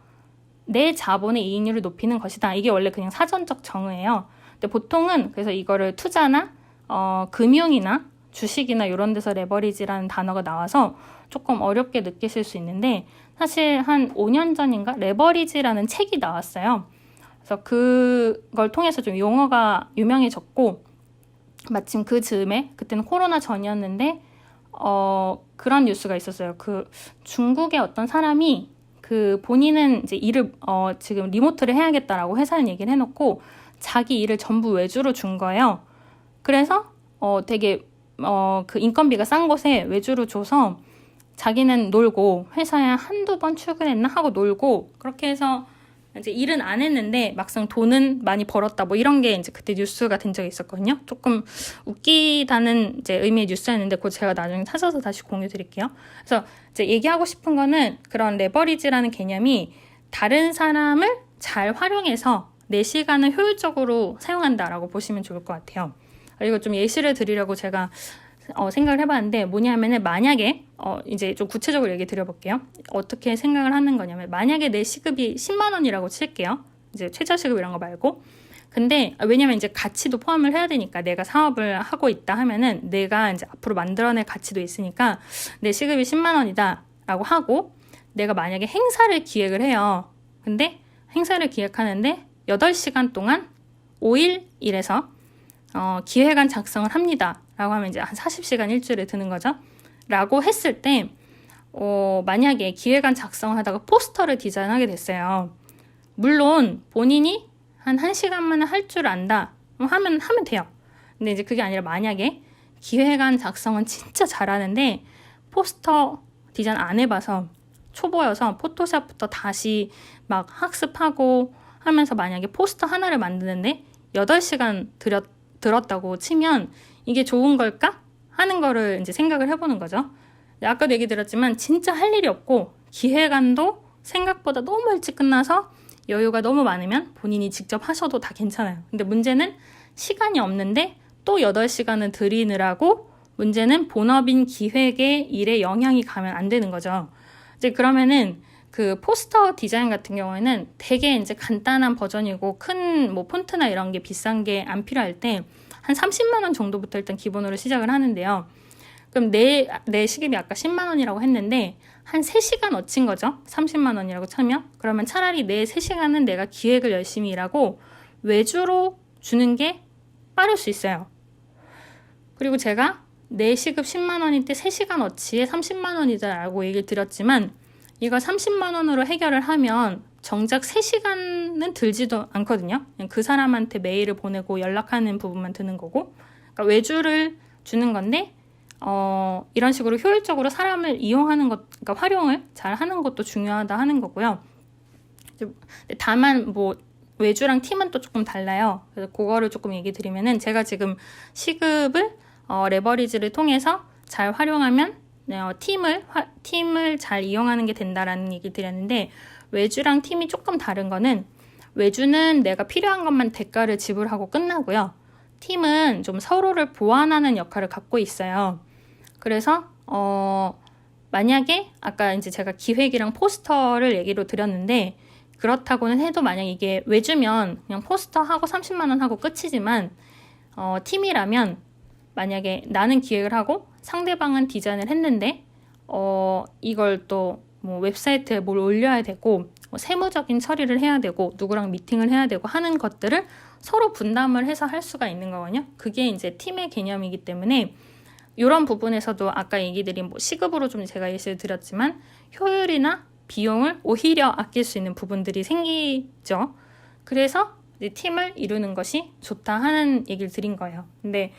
[SPEAKER 1] 내 자본의 이익률을 높이는 것이다. 이게 원래 그냥 사전적 정의예요. 근데 보통은 그래서 이거를 투자나 금융이나 주식이나 이런 데서 레버리지라는 단어가 나와서 조금 어렵게 느끼실 수 있는데 사실 한 5년 전인가 레버리지라는 책이 나왔어요. 그래서 그걸 통해서 좀 용어가 유명해졌고 마침 그 즈음에 그때는 코로나 전이었는데 그런 뉴스가 있었어요. 그 중국의 어떤 사람이 그 본인은 이제 일을 지금 리모트를 해야겠다라고 회사는 얘기를 해놓고 자기 일을 전부 외주로 준 거예요. 그래서 되게 그 인건비가 싼 곳에 외주로 줘서 자기는 놀고 회사에 한두 번 출근했나 하고 놀고 그렇게 해서 이제 일은 안 했는데 막상 돈은 많이 벌었다 뭐 이런 게 이제 그때 뉴스가 된 적이 있었거든요. 조금 웃기다는 이제 의미의 뉴스였는데 그거 제가 나중에 찾아서 다시 공유 드릴게요. 그래서 이제 얘기하고 싶은 거는 그런 레버리지라는 개념이 다른 사람을 잘 활용해서 내 시간을 효율적으로 사용한다라고 보시면 좋을 것 같아요. 그리고 좀 예시를 드리려고 제가 생각을 해봤는데 뭐냐면은 만약에 이제 좀 구체적으로 얘기 드려볼게요. 어떻게 생각을 하는 거냐면 만약에 내 시급이 10만 원이라고 칠게요. 이제 최저시급 이런 거 말고. 근데 왜냐면 이제 가치도 포함을 해야 되니까 내가 사업을 하고 있다 하면은 내가 이제 앞으로 만들어낼 가치도 있으니까 내 시급이 10만 원이다 라고 하고 내가 만약에 행사를 기획을 해요. 근데 행사를 기획하는데 8시간 동안 5일 일해서 기획안 작성을 합니다. 라고 하면 이제 한 40시간 일주일에 드는 거죠. 라고 했을 때 만약에 기획안 작성을 하다가 포스터를 디자인하게 됐어요. 물론 본인이 한 1시간만에 할 줄 안다 하면 돼요. 근데 이제 그게 아니라 만약에 기획안 작성은 진짜 잘하는데 포스터 디자인 안 해봐서 초보여서 포토샵부터 다시 막 학습하고 하면서 만약에 포스터 하나를 만드는데 8시간 들었다고 치면 이게 좋은 걸까? 하는 거를 이제 생각을 해보는 거죠. 아까도 얘기 드렸지만 진짜 할 일이 없고 기획안도 생각보다 너무 일찍 끝나서 여유가 너무 많으면 본인이 직접 하셔도 다 괜찮아요. 근데 문제는 시간이 없는데 또 8시간을 들이느라고 문제는 본업인 기획의 일에 영향이 가면 안 되는 거죠. 이제 그러면은 그 포스터 디자인 같은 경우에는 되게 이제 간단한 버전이고 큰 뭐 폰트나 이런 게 비싼 게 안 필요할 때 한 30만 원 정도부터 일단 기본으로 시작을 하는데요. 그럼 내 시급이 아까 10만 원이라고 했는데 한 3시간 어친 거죠. 30만 원이라고 치면. 그러면 차라리 내 3시간은 내가 기획을 열심히 일하고 외주로 주는 게 빠를 수 있어요. 그리고 제가 내 시급 10만 원일 때 3시간 어치에 30만 원이다라고 얘기를 드렸지만 이거 30만 원으로 해결을 하면 정작 3시간은 들지도 않거든요. 그냥 그 사람한테 메일을 보내고 연락하는 부분만 드는 거고, 그러니까 외주를 주는 건데 이런 식으로 효율적으로 사람을 이용하는 것, 그러니까 활용을 잘 하는 것도 중요하다 하는 거고요. 다만 뭐 외주랑 팀은 또 조금 달라요. 그래서 그거를 조금 얘기 드리면은 제가 지금 시급을 레버리지를 통해서 잘 활용하면 팀을 잘 이용하는 게 된다라는 얘기 드렸는데, 외주랑 팀이 조금 다른 거는 외주는 내가 필요한 것만 대가를 지불하고 끝나고요. 팀은 좀 서로를 보완하는 역할을 갖고 있어요. 그래서 만약에 아까 이제 제가 기획이랑 포스터를 얘기로 드렸는데, 그렇다고는 해도 만약 이게 외주면 그냥 포스터 하고 30만 원 하고 끝이지만 팀이라면 만약에 나는 기획을 하고 상대방은 디자인을 했는데 이걸 또 뭐 웹사이트에 뭘 올려야 되고 뭐 세무적인 처리를 해야 되고 누구랑 미팅을 해야 되고 하는 것들을 서로 분담을 해서 할 수가 있는 거거든요. 그게 이제 팀의 개념이기 때문에 이런 부분에서도 아까 얘기 드린 뭐 시급으로 좀 제가 예시를 드렸지만 효율이나 비용을 오히려 아낄 수 있는 부분들이 생기죠. 그래서 이제 팀을 이루는 것이 좋다 하는 얘기를 드린 거예요. 근데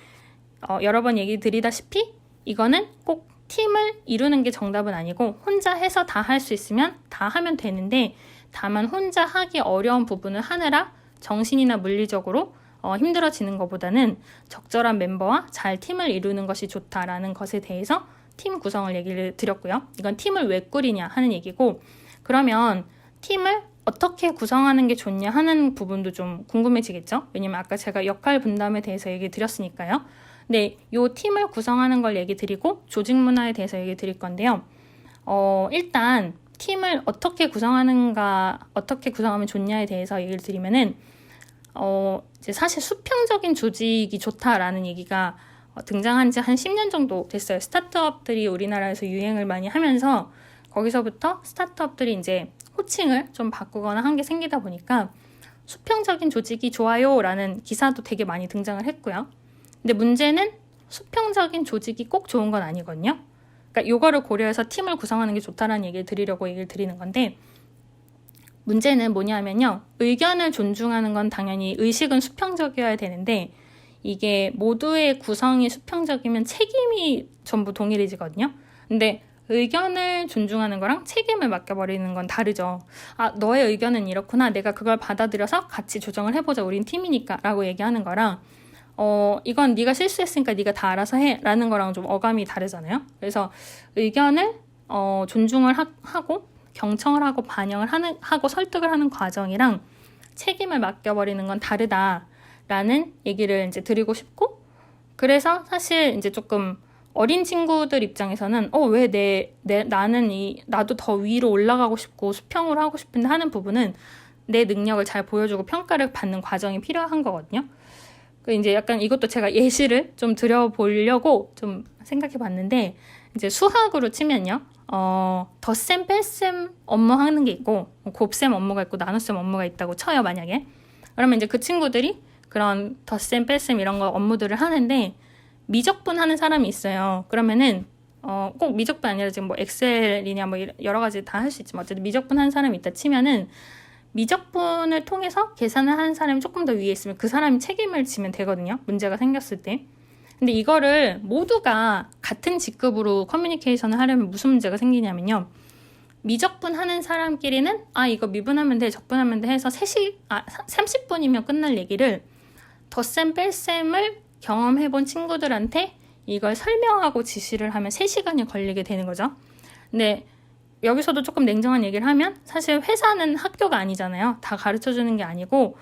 [SPEAKER 1] 여러 번 얘기 드리다시피 이거는 꼭 팀을 이루는 게 정답은 아니고 혼자 해서 다 할 수 있으면 다 하면 되는데, 다만 혼자 하기 어려운 부분을 하느라 정신이나 물리적으로 힘들어지는 것보다는 적절한 멤버와 잘 팀을 이루는 것이 좋다라는 것에 대해서 팀 구성을 얘기를 드렸고요. 이건 팀을 왜 꾸리냐 하는 얘기고, 그러면 팀을 어떻게 구성하는 게 좋냐 하는 부분도 좀 궁금해지겠죠? 왜냐면 아까 제가 역할 분담에 대해서 얘기 드렸으니까요. 네, 이 팀을 구성하는 걸 얘기 드리고 조직 문화에 대해서 얘기 드릴 건데요. 일단 팀을 어떻게 구성하는가, 어떻게 구성하면 좋냐에 대해서 얘기를 드리면은 이제 사실 수평적인 조직이 좋다라는 얘기가 등장한 지 한 10년 정도 됐어요. 스타트업들이 우리나라에서 유행을 많이 하면서 거기서부터 스타트업들이 이제 호칭을 좀 바꾸거나 한 게 생기다 보니까 수평적인 조직이 좋아요 라는 기사도 되게 많이 등장을 했고요. 근데 문제는 수평적인 조직이 꼭 좋은 건 아니거든요. 그러니까 이거를 고려해서 팀을 구성하는 게 좋다라는 얘기를 드리려고 얘기를 드리는 건데, 문제는 뭐냐면요. 의견을 존중하는 건 당연히 의식은 수평적이어야 되는데, 이게 모두의 구성이 수평적이면 책임이 전부 동일해지거든요. 근데 의견을 존중하는 거랑 책임을 맡겨버리는 건 다르죠. 아, 너의 의견은 이렇구나. 내가 그걸 받아들여서 같이 조정을 해보자. 우린 팀이니까 라고 얘기하는 거랑 이건 네가 실수했으니까 네가 다 알아서 해 라는 거랑 좀 어감이 다르잖아요. 그래서 의견을 존중을 하고 경청을 하고 반영을 하고 설득을 하는 과정이랑 책임을 맡겨버리는 건 다르다라는 얘기를 이제 드리고 싶고, 그래서 사실 이제 조금 어린 친구들 입장에서는 왜 나도 더 위로 올라가고 싶고 수평으로 하고 싶은데 하는 부분은 내 능력을 잘 보여주고 평가를 받는 과정이 필요한 거거든요. 이제 약간 이것도 제가 예시를 좀 드려보려고 좀 생각해 봤는데, 이제 수학으로 치면요. 덧셈, 뺄셈 업무 하는 게 있고, 곱셈 업무가 있고, 나눗셈 업무가 있다고 쳐요, 만약에. 그러면 이제 그 친구들이 그런 덧셈, 뺄셈 이런 거 업무들을 하는데, 미적분 하는 사람이 있어요. 그러면은, 꼭 미적분 아니라 지금 뭐 엑셀이냐 뭐 여러 가지 다 할 수 있지만, 어쨌든 미적분 하는 사람이 있다 치면은, 미적분을 통해서 계산을 하는 사람이 조금 더 위에 있으면 그 사람이 책임을 지면 되거든요. 문제가 생겼을 때. 근데 이거를 모두가 같은 직급으로 커뮤니케이션을 하려면 무슨 문제가 생기냐면요. 미적분 하는 사람끼리는 이거 미분하면 돼, 적분하면 돼 해서 30분이면 끝날 얘기를 덧셈, 뺄셈을 경험해본 친구들한테 이걸 설명하고 지시를 하면 3시간이 걸리게 되는 거죠. 근데 여기서도 조금 냉정한 얘기를 하면 사실 회사는 학교가 아니잖아요. 다 가르쳐주는 게 아니고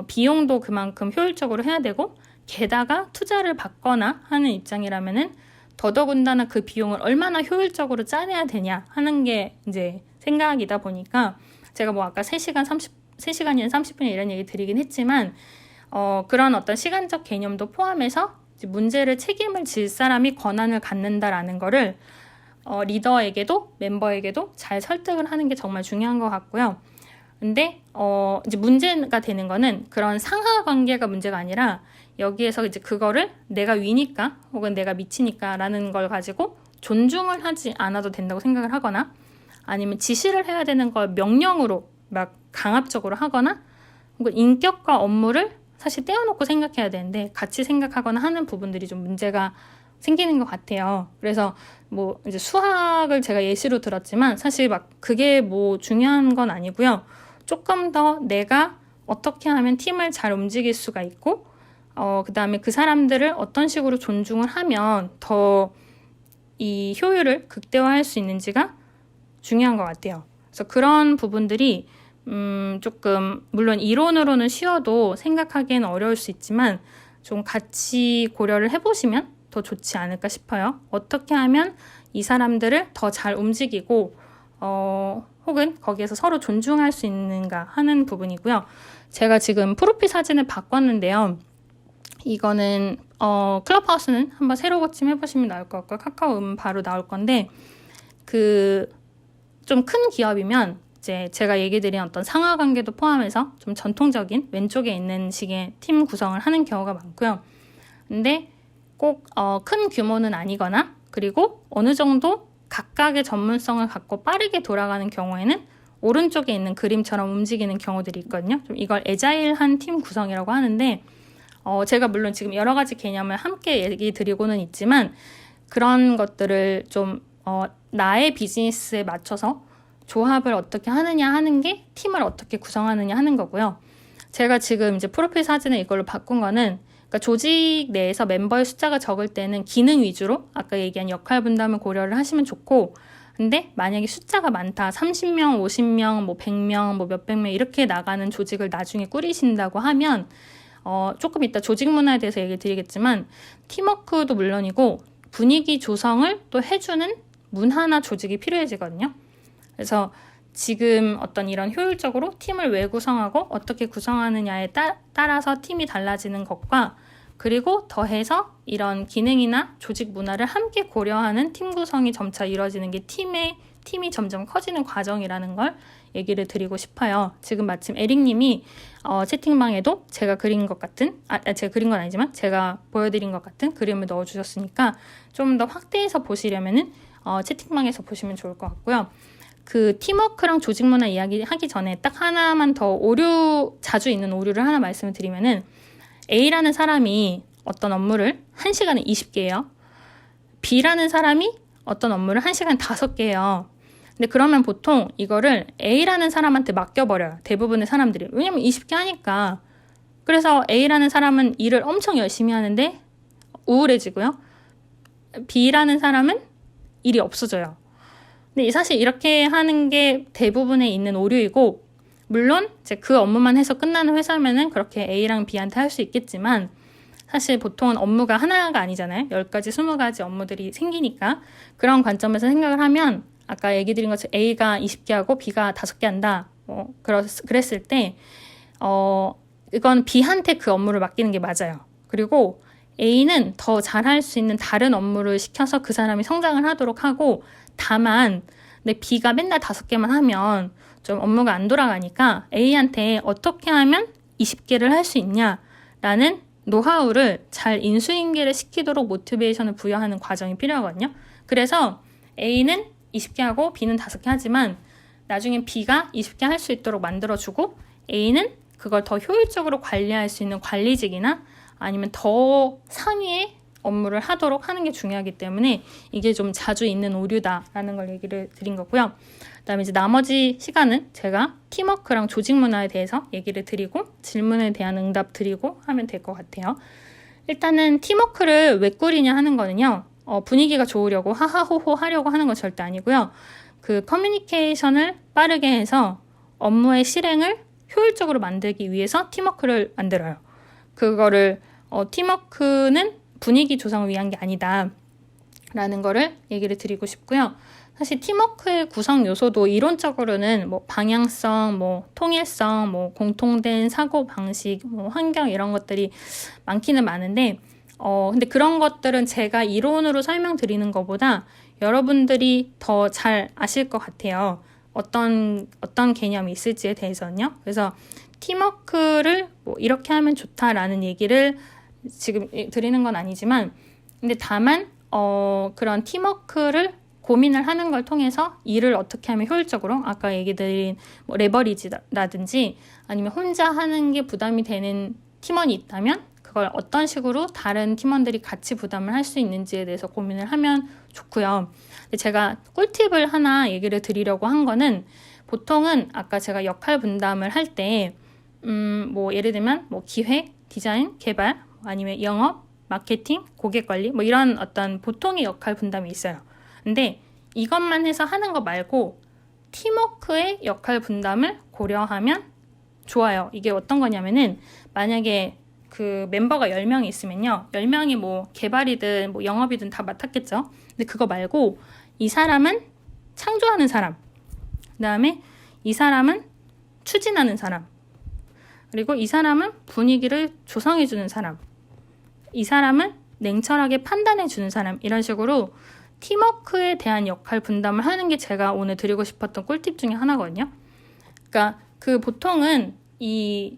[SPEAKER 1] 비용도 그만큼 효율적으로 해야 되고, 게다가 투자를 받거나 하는 입장이라면은 더더군다나 그 비용을 얼마나 효율적으로 짜내야 되냐 하는 게 이제 생각이다 보니까, 제가 뭐 아까 3시간이나 30분이나 이런 얘기 드리긴 했지만 그런 어떤 시간적 개념도 포함해서 이제 문제를 책임을 질 사람이 권한을 갖는다라는 거를 리더에게도 멤버에게도 잘 설득을 하는 게 정말 중요한 것 같고요. 근데 이제 문제가 되는 거는 그런 상하 관계가 문제가 아니라 여기에서 이제 그거를 내가 위니까 혹은 내가 미치니까 라는 걸 가지고 존중을 하지 않아도 된다고 생각을 하거나 아니면 지시를 해야 되는 걸 명령으로 막 강압적으로 하거나 혹은 인격과 업무를 사실 떼어놓고 생각해야 되는데 같이 생각하거나 하는 부분들이 좀 문제가 생기는 것 같아요. 그래서 뭐 이제 수학을 제가 예시로 들었지만 사실 막 그게 뭐 중요한 건 아니고요. 조금 더 내가 어떻게 하면 팀을 잘 움직일 수가 있고 그 다음에 그 사람들을 어떤 식으로 존중을 하면 더 이 효율을 극대화할 수 있는지가 중요한 것 같아요. 그래서 그런 부분들이 조금 물론 이론으로는 쉬워도 생각하기에는 어려울 수 있지만 좀 같이 고려를 해보시면 더 좋지 않을까 싶어요. 어떻게 하면 이 사람들을 더 잘 움직이고 혹은 거기에서 서로 존중할 수 있는가 하는 부분이고요. 제가 지금 프로필 사진을 바꿨는데요. 이거는 클럽하우스는 한번 새로 고침해보시면 나올 것 같고요. 카카오 바로 나올 건데 그 좀 큰 기업이면 이제 제가 얘기 드린 어떤 상하 관계도 포함해서 좀 전통적인 왼쪽에 있는 식의 팀 구성을 하는 경우가 많고요. 근데 꼭 큰 규모는 아니거나 그리고 어느 정도 각각의 전문성을 갖고 빠르게 돌아가는 경우에는 오른쪽에 있는 그림처럼 움직이는 경우들이 있거든요. 좀 이걸 애자일한 팀 구성이라고 하는데 제가 물론 지금 여러 가지 개념을 함께 얘기 드리고는 있지만 그런 것들을 좀 나의 비즈니스에 맞춰서 조합을 어떻게 하느냐 하는 게 팀을 어떻게 구성하느냐 하는 거고요. 제가 지금 이제 프로필 사진을 이걸로 바꾼 거는 그러니까 조직 내에서 멤버의 숫자가 적을 때는 기능 위주로 아까 얘기한 역할 분담을 고려를 하시면 좋고 근데 만약에 숫자가 많다 30명, 50명, 뭐 100명, 뭐 몇백 명 이렇게 나가는 조직을 나중에 꾸리신다고 하면 조금 이따 조직 문화에 대해서 얘기 드리겠지만 팀워크도 물론이고 분위기 조성을 또 해주는 문화나 조직이 필요해지거든요. 그래서 지금 어떤 이런 효율적으로 팀을 왜 구성하고 어떻게 구성하느냐에 따라서 팀이 달라지는 것과 그리고 더해서 이런 기능이나 조직 문화를 함께 고려하는 팀 구성이 점차 이루어지는 게 팀이 점점 커지는 과정이라는 걸 얘기를 드리고 싶어요. 지금 마침 에릭님이 채팅방에도 제가 그린 것 같은 제가 그린 건 아니지만 제가 보여드린 것 같은 그림을 넣어주셨으니까 좀 더 확대해서 보시려면은 채팅방에서 보시면 좋을 것 같고요. 그 팀워크랑 조직 문화 이야기하기 전에 딱 하나만 더 자주 있는 오류를 하나 말씀을 드리면은 A라는 사람이 어떤 업무를 1시간에 20개예요. B라는 사람이 어떤 업무를 1시간에 5개예요. 근데 그러면 보통 이거를 A라는 사람한테 맡겨버려요. 대부분의 사람들이. 왜냐면 20개 하니까. 그래서 A라는 사람은 일을 엄청 열심히 하는데 우울해지고요. B라는 사람은 일이 없어져요. 근데 사실 이렇게 하는 게 대부분에 있는 오류이고 물론 이제 그 업무만 해서 끝나는 회사면은 그렇게 A랑 B한테 할 수 있겠지만 사실 보통은 업무가 하나가 아니잖아요. 10가지, 20가지 업무들이 생기니까 그런 관점에서 생각을 하면 아까 얘기 드린 것처럼 A가 20개 하고 B가 5개 한다. 그랬을 때 이건 B한테 그 업무를 맡기는 게 맞아요. 그리고 A는 더 잘할 수 있는 다른 업무를 시켜서 그 사람이 성장을 하도록 하고 다만 근데 B가 맨날 5개만 하면 좀 업무가 안 돌아가니까 A한테 어떻게 하면 20개를 할 수 있냐라는 노하우를 잘 인수인계를 시키도록 모티베이션을 부여하는 과정이 필요하거든요. 그래서 A는 20개 하고 B는 5개 하지만 나중에 B가 20개 할 수 있도록 만들어주고 A는 그걸 더 효율적으로 관리할 수 있는 관리직이나 아니면 더 상위의 업무를 하도록 하는 게 중요하기 때문에 이게 좀 자주 있는 오류다라는 걸 얘기를 드린 거고요. 그다음에 이제 나머지 시간은 제가 팀워크랑 조직 문화에 대해서 얘기를 드리고 질문에 대한 응답 드리고 하면 될 것 같아요. 일단은 팀워크를 왜 꾸리냐 하는 거는요. 분위기가 좋으려고 하하호호 하려고 하는 건 절대 아니고요. 그 커뮤니케이션을 빠르게 해서 업무의 실행을 효율적으로 만들기 위해서 팀워크를 만들어요. 그거를 팀워크는 분위기 조성을 위한 게 아니다 라는 거를 얘기를 드리고 싶고요. 사실 팀워크의 구성 요소도 이론적으로는 뭐 방향성, 뭐 통일성, 뭐 공통된 사고 방식, 뭐 환경 이런 것들이 많기는 많은데 근데 그런 것들은 제가 이론으로 설명드리는 것보다 여러분들이 더 잘 아실 것 같아요. 어떤 개념이 있을지에 대해서는요. 그래서 팀워크를 뭐 이렇게 하면 좋다라는 얘기를 지금 드리는 건 아니지만, 근데 다만 그런 팀워크를 고민을 하는 걸 통해서 일을 어떻게 하면 효율적으로, 아까 얘기 드린 뭐 레버리지라든지 아니면 혼자 하는 게 부담이 되는 팀원이 있다면 그걸 어떤 식으로 다른 팀원들이 같이 부담을 할 수 있는지에 대해서 고민을 하면 좋고요. 근데 제가 꿀팁을 하나 얘기를 드리려고 한 거는, 보통은 아까 제가 역할 분담을 할 때 뭐 예를 들면 뭐 기획, 디자인, 개발, 아니면 영업, 마케팅, 고객 관리 뭐 이런 어떤 보통의 역할 분담이 있어요. 근데 이것만 해서 하는 거 말고 팀워크의 역할 분담을 고려하면 좋아요. 이게 어떤 거냐면은, 만약에 그 멤버가 10명이 있으면요, 10명이 뭐 개발이든 뭐 영업이든 다 맡았겠죠. 근데 그거 말고 이 사람은 창조하는 사람, 그 다음에 이 사람은 추진하는 사람, 그리고 이 사람은 분위기를 조성해주는 사람, 이 사람은 냉철하게 판단해주는 사람, 이런 식으로 팀워크에 대한 역할 분담을 하는 게 제가 오늘 드리고 싶었던 꿀팁 중에 하나거든요. 그러니까 그 보통은 이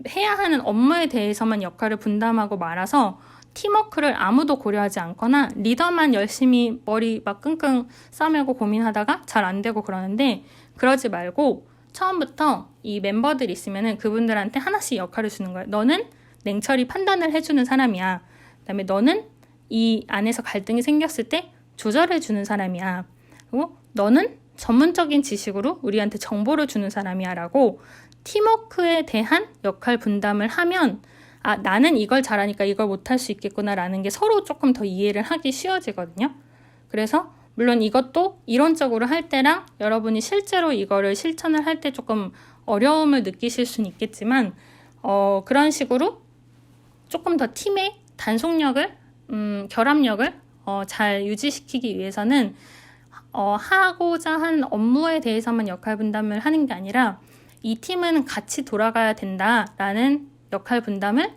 [SPEAKER 1] 해야 하는 업무에 대해서만 역할을 분담하고 말아서 팀워크를 아무도 고려하지 않거나 리더만 열심히 머리 막 끙끙 싸매고 고민하다가 잘 안 되고 그러는데, 그러지 말고 처음부터 이 멤버들이 있으면은 그분들한테 하나씩 역할을 주는 거예요. 너는 냉철히 판단을 해주는 사람이야. 그다음에 너는 이 안에서 갈등이 생겼을 때 조절해 주는 사람이야. 그리고 너는 전문적인 지식으로 우리한테 정보를 주는 사람이야 라고 팀워크에 대한 역할 분담을 하면, 아, 나는 이걸 잘하니까 이걸 못할 수 있겠구나 라는 게 서로 조금 더 이해를 하기 쉬워지거든요. 그래서 물론 이것도 이론적으로 할 때랑 여러분이 실제로 이거를 실천을 할 때 조금 어려움을 느끼실 수는 있겠지만, 그런 식으로 조금 더 팀의 단속력을, 결합력을 잘 유지시키기 위해서는 하고자 한 업무에 대해서만 역할 분담을 하는 게 아니라 이 팀은 같이 돌아가야 된다라는 역할 분담을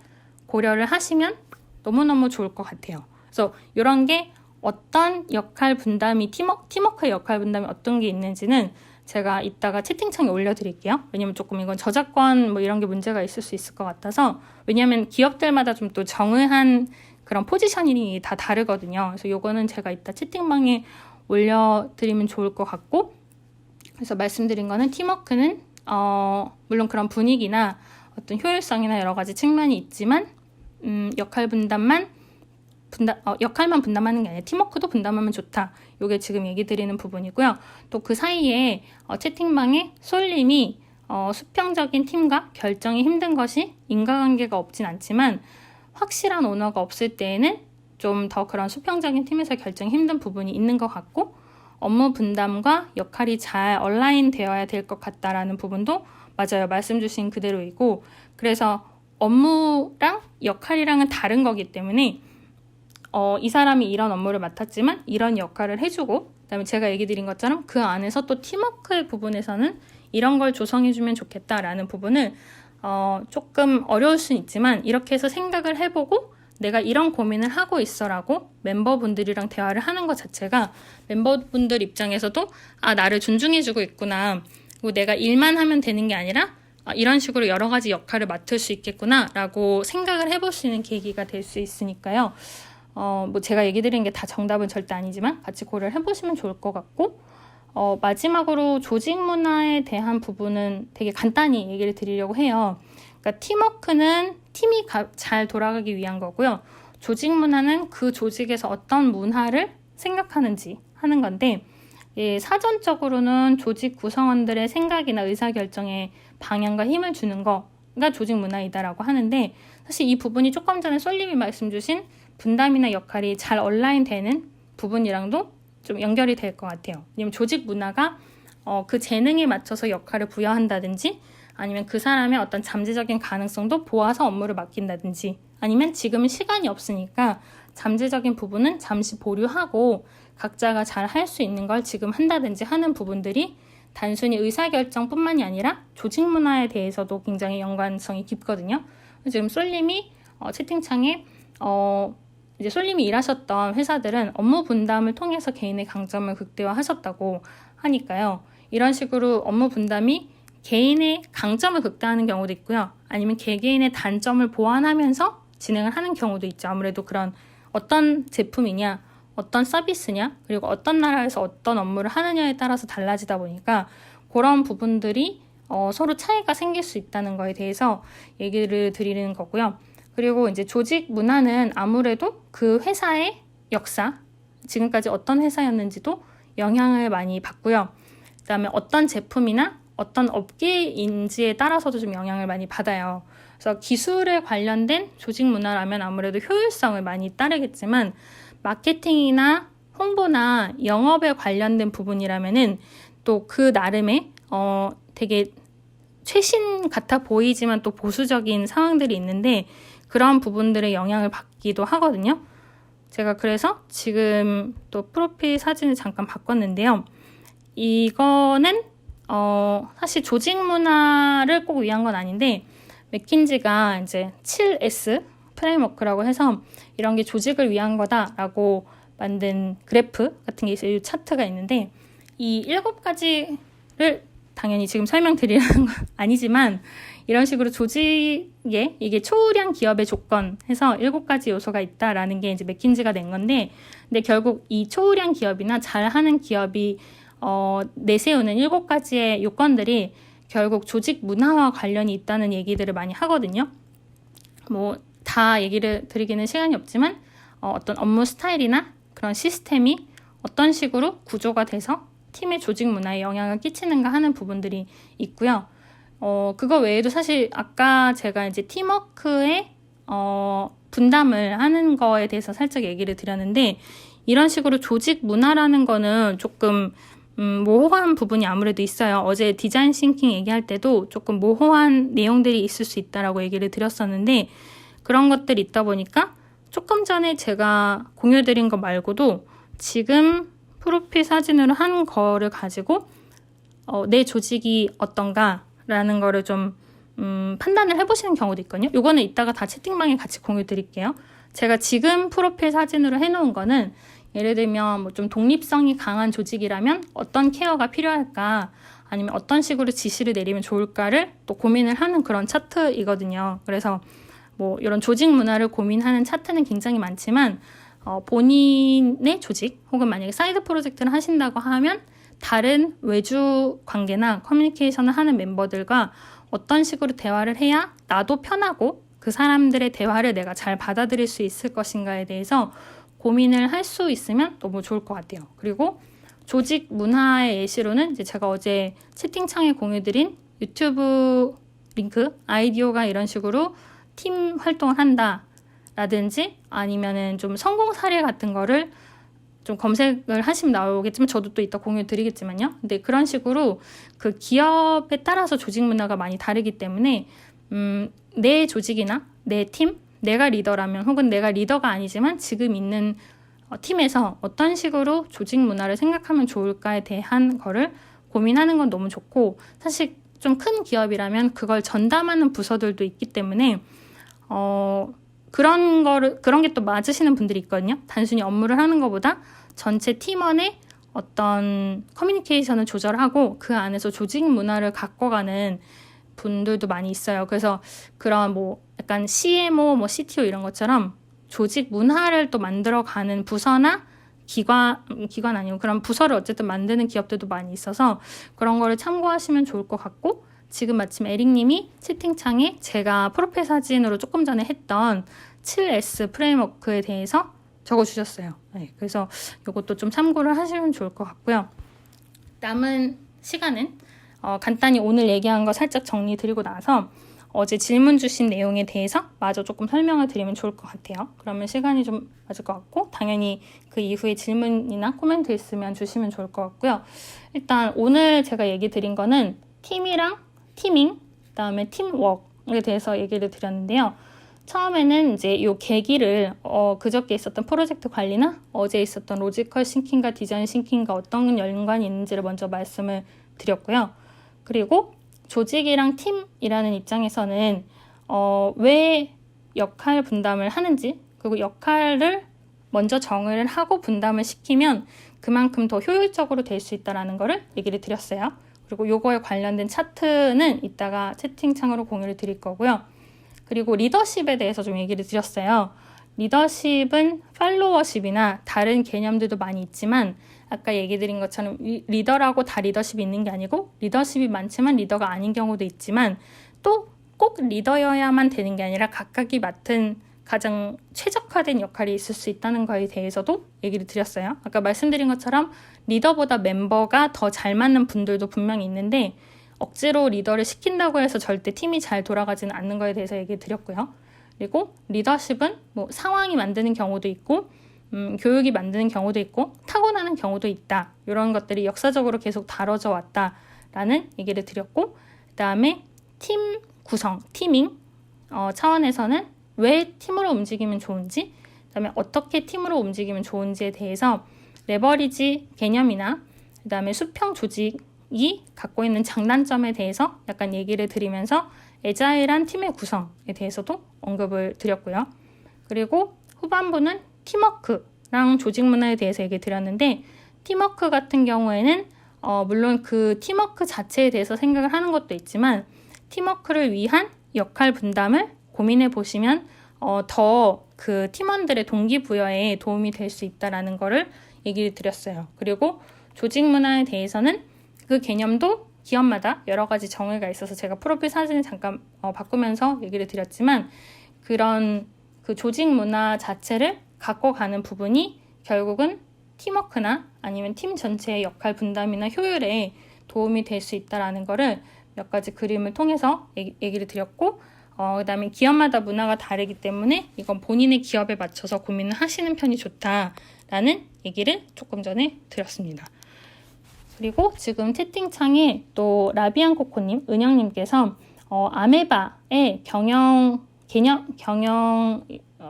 [SPEAKER 1] 고려를 하시면 너무너무 좋을 것 같아요. 그래서 이런 게 어떤 역할 분담이, 팀워크의 역할 분담이 어떤 게 있는지는 제가 이따가 채팅창에 올려드릴게요. 왜냐면 조금 이건 저작권 뭐 이런 게 문제가 있을 수 있을 것 같아서, 왜냐면 기업들마다 좀 또 정의한 그런 포지셔닝이 다 다르거든요. 그래서 요거는 제가 이따 채팅방에 올려드리면 좋을 것 같고, 그래서 말씀드린 거는 팀워크는 물론 그런 분위기나 어떤 효율성이나 여러 가지 측면이 있지만 역할만 분담하는 게 아니라 팀워크도 분담하면 좋다. 이게 지금 얘기 드리는 부분이고요. 또 그 사이에 채팅방에 솔님이 수평적인 팀과 결정이 힘든 것이 인과관계가 없진 않지만 확실한 오너가 없을 때에는 좀 더 그런 수평적인 팀에서 결정이 힘든 부분이 있는 것 같고, 업무 분담과 역할이 잘 얼라인 되어야 될 것 같다라는 부분도 맞아요. 말씀 주신 그대로이고, 그래서 업무랑 역할이랑은 다른 거기 때문에 이 사람이 이런 업무를 맡았지만 이런 역할을 해주고, 그다음에 제가 얘기 드린 것처럼 그 안에서 또 팀워크의 부분에서는 이런 걸 조성해주면 좋겠다라는 부분을 조금 어려울 수는 있지만 이렇게 해서 생각을 해보고 내가 이런 고민을 하고 있어라고 멤버분들이랑 대화를 하는 것 자체가 멤버분들 입장에서도 아, 나를 존중해주고 있구나, 그리고 내가 일만 하면 되는 게 아니라 이런 식으로 여러 가지 역할을 맡을 수 있겠구나 라고 생각을 해볼 수 있는 계기가 될 수 있으니까요. 뭐 제가 얘기 드린 게 다 정답은 절대 아니지만 같이 고려를 해보시면 좋을 것 같고, 마지막으로 조직 문화에 대한 부분은 되게 간단히 얘기를 드리려고 해요. 그러니까 팀워크는 팀이 잘 돌아가기 위한 거고요. 조직 문화는 그 조직에서 어떤 문화를 생각하는지 하는 건데, 사전적으로는 조직 구성원들의 생각이나 의사결정에 방향과 힘을 주는 거가 조직 문화이다라고 하는데, 사실 이 부분이 조금 전에 솔님이 말씀 주신 분담이나 역할이 잘 얼라인 되는 부분이랑도 좀 연결이 될 것 같아요. 왜냐면 조직 문화가 그 재능에 맞춰서 역할을 부여한다든지, 아니면 그 사람의 어떤 잠재적인 가능성도 보아서 업무를 맡긴다든지, 아니면 지금은 시간이 없으니까 잠재적인 부분은 잠시 보류하고 각자가 잘 할 수 있는 걸 지금 한다든지 하는 부분들이 단순히 의사결정뿐만이 아니라 조직 문화에 대해서도 굉장히 연관성이 깊거든요. 지금 솔님이 채팅창에 이제 솔님이 일하셨던 회사들은 업무 분담을 통해서 개인의 강점을 극대화하셨다고 하니까요. 이런 식으로 업무 분담이 개인의 강점을 극대화하는 경우도 있고요. 아니면 개개인의 단점을 보완하면서 진행을 하는 경우도 있죠. 아무래도 그런 어떤 제품이냐, 어떤 서비스냐, 그리고 어떤 나라에서 어떤 업무를 하느냐에 따라서 달라지다 보니까 그런 부분들이 서로 차이가 생길 수 있다는 거에 대해서 얘기를 드리는 거고요. 그리고 이제 조직 문화는 아무래도 그 회사의 역사, 지금까지 어떤 회사였는지도 영향을 많이 받고요. 그다음에 어떤 제품이나 어떤 업계인지에 따라서도 좀 영향을 많이 받아요. 그래서 기술에 관련된 조직 문화라면 아무래도 효율성을 많이 따르겠지만 마케팅이나 홍보나 영업에 관련된 부분이라면은 또 그 나름의 되게 최신 같아 보이지만 또 보수적인 상황들이 있는데 그런 부분들의 영향을 받기도 하거든요. 제가 그래서 지금 또 프로필 사진을 잠깐 바꿨는데요. 이거는 사실 조직 문화를 꼭 위한 건 아닌데 맥킨지가 이제 7S 프레임워크라고 해서 이런 게 조직을 위한 거다라고 만든 그래프 같은 게 있어요. 이 차트가 있는데 이 7가지를 당연히 지금 설명드리는 건 아니지만 이런 식으로 조직에 이게 초우량 기업의 조건 해서 7가지 요소가 있다라는 게 이제 맥킨지가 낸 건데 근데 결국 이 초우량 기업이나 잘하는 기업이 내세우는 7가지의 요건들이 결국 조직 문화와 관련이 있다는 얘기들을 많이 하거든요. 뭐 다 얘기를 드리기는 시간이 없지만 어떤 업무 스타일이나 그런 시스템이 어떤 식으로 구조가 돼서 팀의 조직 문화에 영향을 끼치는가 하는 부분들이 있고요. 그거 외에도 사실 아까 제가 이제 팀워크의 분담을 하는 거에 대해서 살짝 얘기를 드렸는데 이런 식으로 조직 문화라는 거는 조금 모호한 부분이 아무래도 있어요. 어제 디자인 싱킹 얘기할 때도 조금 모호한 내용들이 있을 수 있다라고 얘기를 드렸었는데 그런 것들이 있다 보니까 조금 전에 제가 공유드린 거 말고도 지금 프로필 사진으로 한 거를 가지고 내 조직이 어떤가라는 거를 좀 판단을 해보시는 경우도 있거든요. 요거는 이따가 다 채팅방에 같이 공유 드릴게요. 제가 지금 프로필 사진으로 해놓은 거는 예를 들면 뭐 좀 독립성이 강한 조직이라면 어떤 케어가 필요할까 아니면 어떤 식으로 지시를 내리면 좋을까를 또 고민을 하는 그런 차트이거든요. 그래서 뭐 이런 조직 문화를 고민하는 차트는 굉장히 많지만 본인의 조직 혹은 만약에 사이드 프로젝트를 하신다고 하면 다른 외주 관계나 커뮤니케이션을 하는 멤버들과 어떤 식으로 대화를 해야 나도 편하고 그 사람들의 대화를 내가 잘 받아들일 수 있을 것인가에 대해서 고민을 할 수 있으면 너무 좋을 것 같아요. 그리고 조직 문화의 예시로는 이제 제가 어제 채팅창에 공유드린 유튜브 링크 아이디어가 이런 식으로 팀 활동을 한다라든지 아니면은 좀 성공 사례 같은 거를 좀 검색을 하시면 나오겠지만 저도 또 이따 공유 드리겠지만요. 근데 그런 식으로 그 기업에 따라서 조직 문화가 많이 다르기 때문에 내 조직이나 내 팀, 내가 리더라면 혹은 내가 리더가 아니지만 지금 있는 팀에서 어떤 식으로 조직 문화를 생각하면 좋을까에 대한 거를 고민하는 건 너무 좋고 사실 좀 큰 기업이라면 그걸 전담하는 부서들도 있기 때문에 그런 게 또 맞으시는 분들이 있거든요. 단순히 업무를 하는 것보다 전체 팀원의 어떤 커뮤니케이션을 조절하고 그 안에서 조직 문화를 가꿔가는 분들도 많이 있어요. 그래서 그런 뭐 약간 CMO, 뭐 CTO 이런 것처럼 조직 문화를 또 만들어가는 부서나 기관 아니고 그런 부서를 어쨌든 만드는 기업들도 많이 있어서 그런 거를 참고하시면 좋을 것 같고 지금 마침 에릭님이 채팅창에 제가 프로필 사진으로 조금 전에 했던 7S 프레임워크에 대해서 적어주셨어요. 네, 그래서 이것도 좀 참고를 하시면 좋을 것 같고요. 남은 시간은 간단히 오늘 얘기한 거 살짝 정리 드리고 나서 어제 질문 주신 내용에 대해서 마저 조금 설명을 드리면 좋을 것 같아요. 그러면 시간이 좀 맞을 것 같고 당연히 그 이후에 질문이나 코멘트 있으면 주시면 좋을 것 같고요. 일단 오늘 제가 얘기 드린 거는 팀이랑 티밍, 그다음에 팀워크에 대해서 얘기를 드렸는데요. 처음에는 이제 이 계기를 그저께 있었던 프로젝트 관리나 어제 있었던 로지컬 싱킹과 디자인 싱킹과 어떤 연관이 있는지를 먼저 말씀을 드렸고요. 그리고 조직이랑 팀이라는 입장에서는 왜 역할 분담을 하는지 그리고 역할을 먼저 정을 하고 분담을 시키면 그만큼 더 효율적으로 될 수 있다는 거를 얘기를 드렸어요. 그리고 요거에 관련된 차트는 이따가 채팅창으로 공유를 드릴 거고요. 그리고 리더십에 대해서 좀 얘기를 드렸어요. 리더십은 팔로워십이나 다른 개념들도 많이 있지만 아까 얘기 드린 것처럼 리더라고 다 리더십이 있는 게 아니고 리더십이 많지만 리더가 아닌 경우도 있지만 또 꼭 리더여야만 되는 게 아니라 각각이 맡은 가장 최적화된 역할이 있을 수 있다는 거에 대해서도 얘기를 드렸어요. 아까 말씀드린 것처럼 리더보다 멤버가 더 잘 맞는 분들도 분명히 있는데 억지로 리더를 시킨다고 해서 절대 팀이 잘 돌아가지는 않는 거에 대해서 얘기를 드렸고요. 그리고 리더십은 뭐 상황이 만드는 경우도 있고 교육이 만드는 경우도 있고 타고나는 경우도 있다. 이런 것들이 역사적으로 계속 다뤄져 왔다라는 얘기를 드렸고 그 다음에 팀 구성, 티밍 차원에서는 왜 팀으로 움직이면 좋은지 그 다음에 어떻게 팀으로 움직이면 좋은지에 대해서 레버리지 개념이나 그 다음에 수평 조직이 갖고 있는 장단점에 대해서 약간 얘기를 드리면서 애자일한 팀의 구성에 대해서도 언급을 드렸고요. 그리고 후반부는 팀워크랑 조직 문화에 대해서 얘기 드렸는데 팀워크 같은 경우에는 물론 그 팀워크 자체에 대해서 생각을 하는 것도 있지만 팀워크를 위한 역할 분담을 고민해 보시면 더 그 팀원들의 동기부여에 도움이 될 수 있다라는 거를 얘기를 드렸어요. 그리고 조직 문화에 대해서는 그 개념도 기업마다 여러 가지 정의가 있어서 제가 프로필 사진을 잠깐 바꾸면서 얘기를 드렸지만 그런 그 조직 문화 자체를 갖고 가는 부분이 결국은 팀워크나 아니면 팀 전체의 역할 분담이나 효율에 도움이 될 수 있다라는 거를 몇 가지 그림을 통해서 얘기를 드렸고 그 다음에 기업마다 문화가 다르기 때문에 이건 본인의 기업에 맞춰서 고민을 하시는 편이 좋다라는 얘기를 조금 전에 드렸습니다. 그리고 지금 채팅창에 또 라비앙코코님, 은영님께서 아메바의 경영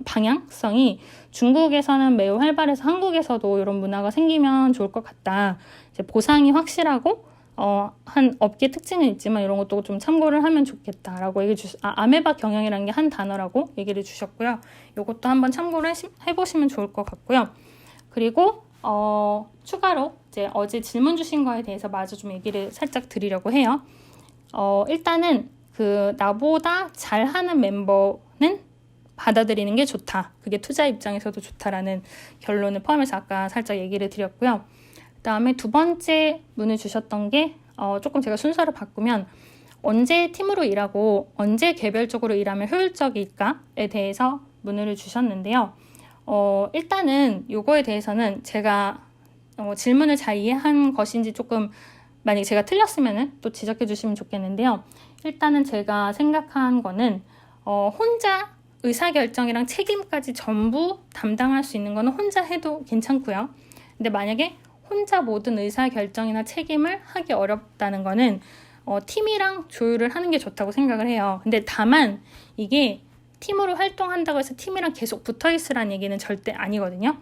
[SPEAKER 1] 방향성이 중국에서는 매우 활발해서 한국에서도 이런 문화가 생기면 좋을 것 같다. 이제 보상이 확실하고 한 업계 특징은 있지만 이런 것도 좀 참고를 하면 좋겠다라고 얘기해 아메바 경영이라는 게 한 단어라고 얘기를 주셨고요. 이것도 한번 참고를 해보시면 좋을 것 같고요. 그리고 추가로 이제 어제 질문 주신 거에 대해서 마저 좀 얘기를 살짝 드리려고 해요. 일단은 그 나보다 잘하는 멤버는 받아들이는 게 좋다. 그게 투자 입장에서도 좋다라는 결론을 포함해서 아까 살짝 얘기를 드렸고요. 그 다음에 두 번째 문을 주셨던 게 조금 제가 순서를 바꾸면 언제 팀으로 일하고 언제 개별적으로 일하면 효율적일까에 대해서 문을 주셨는데요. 일단은 요거에 대해서는 제가 질문을 잘 이해한 것인지 조금 만약에 제가 틀렸으면 또 지적해 주시면 좋겠는데요. 일단은 제가 생각한 거는 혼자 의사결정이랑 책임까지 전부 담당할 수 있는 거는 혼자 해도 괜찮고요. 근데 만약에 혼자 모든 의사결정이나 책임을 하기 어렵다는 거는 팀이랑 조율을 하는 게 좋다고 생각을 해요. 근데 다만 이게 팀으로 활동한다고 해서 팀이랑 계속 붙어있으라는 얘기는 절대 아니거든요.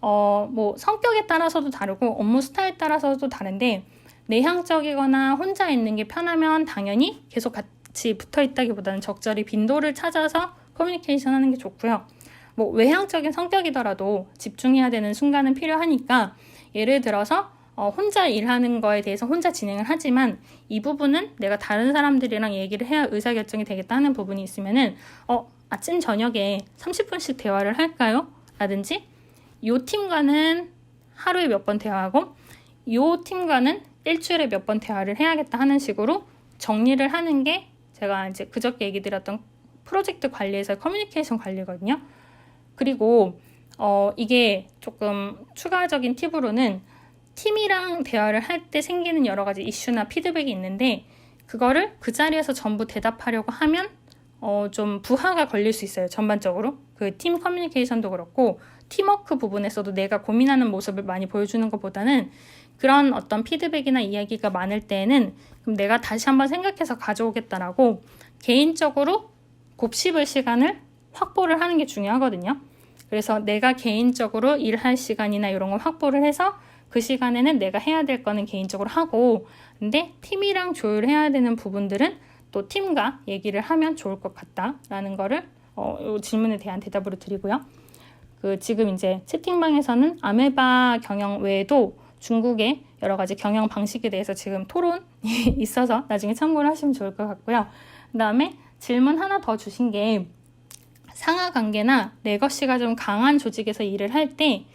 [SPEAKER 1] 뭐 성격에 따라서도 다르고 업무 스타일에 따라서도 다른데 내향적이거나 혼자 있는 게 편하면 당연히 계속 같이 붙어있다기보다는 적절히 빈도를 찾아서 커뮤니케이션 하는 게 좋고요. 뭐 외향적인 성격이더라도 집중해야 되는 순간은 필요하니까 예를 들어서 혼자 일하는 거에 대해서 혼자 진행을 하지만 이 부분은 내가 다른 사람들이랑 얘기를 해야 의사결정이 되겠다 하는 부분이 있으면은 아침 저녁에 30분씩 대화를 할까요? 라든지 요 팀과는 하루에 몇 번 대화하고 요 팀과는 일주일에 몇 번 대화를 해야겠다 하는 식으로 정리를 하는 게 제가 이제 그저께 얘기 드렸던 프로젝트 관리에서의 커뮤니케이션 관리거든요. 그리고 이게 조금 추가적인 팁으로는 팀이랑 대화를 할 때 생기는 여러 가지 이슈나 피드백이 있는데 그거를 그 자리에서 전부 대답하려고 하면 좀 부하가 걸릴 수 있어요. 전반적으로. 그 팀 커뮤니케이션도 그렇고 팀워크 부분에서도 내가 고민하는 모습을 많이 보여주는 것보다는 그런 어떤 피드백이나 이야기가 많을 때에는 그럼 내가 다시 한번 생각해서 가져오겠다라고 개인적으로 곱씹을 시간을 확보를 하는 게 중요하거든요. 그래서 내가 개인적으로 일할 시간이나 이런 걸 확보를 해서 그 시간에는 내가 해야 될 거는 개인적으로 하고 근데 팀이랑 조율해야 되는 부분들은 또 팀과 얘기를 하면 좋을 것 같다라는 거를 이 질문에 대한 대답으로 드리고요. 지금 이제 채팅방에서는 아메바 경영 외에도 중국의 여러 가지 경영 방식에 대해서 지금 토론이 있어서 나중에 참고를 하시면 좋을 것 같고요. 그 다음에 질문 하나 더 주신 게 상하 관계나 레거시가 좀 강한 조직에서 일을 할 때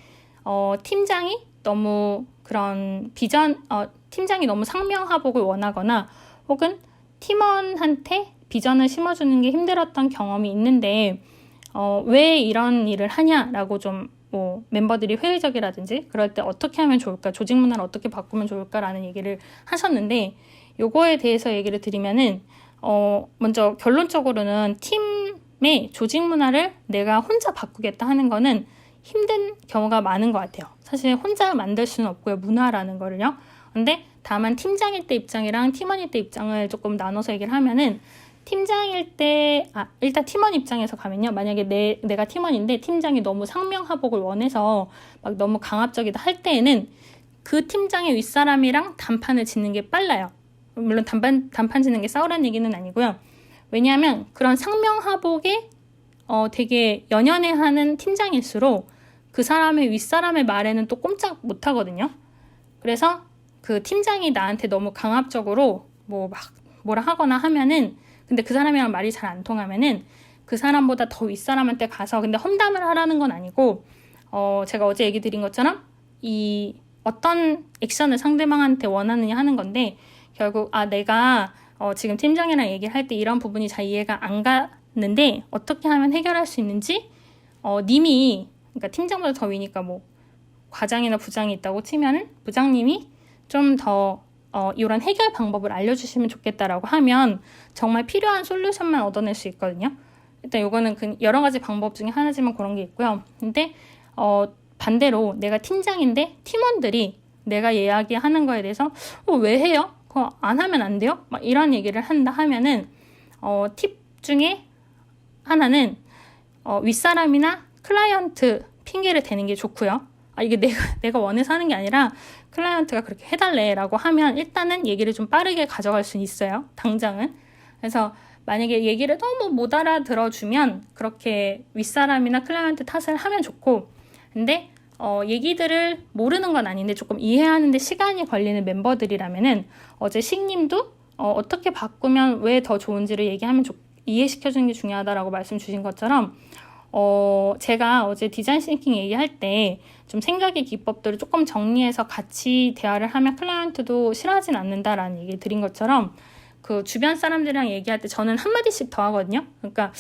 [SPEAKER 1] 팀장이 너무 그런 팀장이 너무 상명하복을 원하거나 혹은 팀원한테 비전을 심어주는 게 힘들었던 경험이 있는데 왜 이런 일을 하냐라고 좀 뭐 멤버들이 회의적이라든지 그럴 때 어떻게 하면 좋을까, 조직 문화를 어떻게 바꾸면 좋을까라는 얘기를 하셨는데 요거에 대해서 얘기를 드리면은 먼저 결론적으로는 팀의 조직 문화를 내가 혼자 바꾸겠다 하는 거는 힘든 경우가 많은 것 같아요. 사실 혼자 만들 수는 없고요, 문화라는 거를요. 근데 다만 팀장일 때 입장이랑 팀원일 때 입장을 조금 나눠서 얘기를 하면은 팀장일 때, 일단 팀원 입장에서 가면요. 만약에 내가 팀원인데 팀장이 너무 상명하복을 원해서 막 너무 강압적이다 할 때에는 그 팀장의 윗사람이랑 단판을 짓는 게 빨라요. 물론 단판 짓는 게 싸우라는 얘기는 아니고요. 왜냐하면 그런 상명하복에 되게 연연해하는 팀장일수록 그 사람의 윗사람의 말에는 또 꼼짝 못 하거든요. 그래서 그 팀장이 나한테 너무 강압적으로 뭐라 하거나 하면은, 근데 그 사람이랑 말이 잘 안 통하면은 그 사람보다 더 윗사람한테 가서, 근데 험담을 하라는 건 아니고 제가 어제 얘기 드린 것처럼 이 어떤 액션을 상대방한테 원하느냐 하는 건데, 결국 내가 지금 팀장이랑 얘기할 때 이런 부분이 잘 이해가 안 가는데 어떻게 하면 해결할 수 있는지 님이, 그러니까 팀장보다 더 위니까 뭐 과장이나 부장이 있다고 치면은 부장님이 좀 더 이런 해결 방법을 알려주시면 좋겠다라고 하면 정말 필요한 솔루션만 얻어낼 수 있거든요. 일단 이거는 여러 가지 방법 중에 하나지만 그런 게 있고요. 근데 반대로 내가 팀장인데 팀원들이 내가 이야기하는 거에 대해서 왜 해요? 그거 안 하면 안 돼요? 막 이런 얘기를 한다 하면은 팁 중에 하나는 윗사람이나 클라이언트 핑계를 대는 게 좋고요. 이게 내가 원해서 하는 게 아니라 클라이언트가 그렇게 해달래라고 하면 일단은 얘기를 좀 빠르게 가져갈 수 있어요. 당장은. 그래서 만약에 얘기를 너무 못 알아들어주면 그렇게 윗사람이나 클라이언트 탓을 하면 좋고, 근데 얘기들을 모르는 건 아닌데 조금 이해하는데 시간이 걸리는 멤버들이라면은 어제 식님도 어떻게 바꾸면 왜 더 좋은지를 얘기하면 이해시켜주는 게 중요하다라고 말씀 주신 것처럼 제가 어제 디자인 싱킹 얘기할 때 좀 생각의 기법들을 조금 정리해서 같이 대화를 하면 클라이언트도 싫어하진 않는다라는 얘기 드린 것처럼 그 주변 사람들이랑 얘기할 때 저는 한마디씩 더 하거든요. 그러니까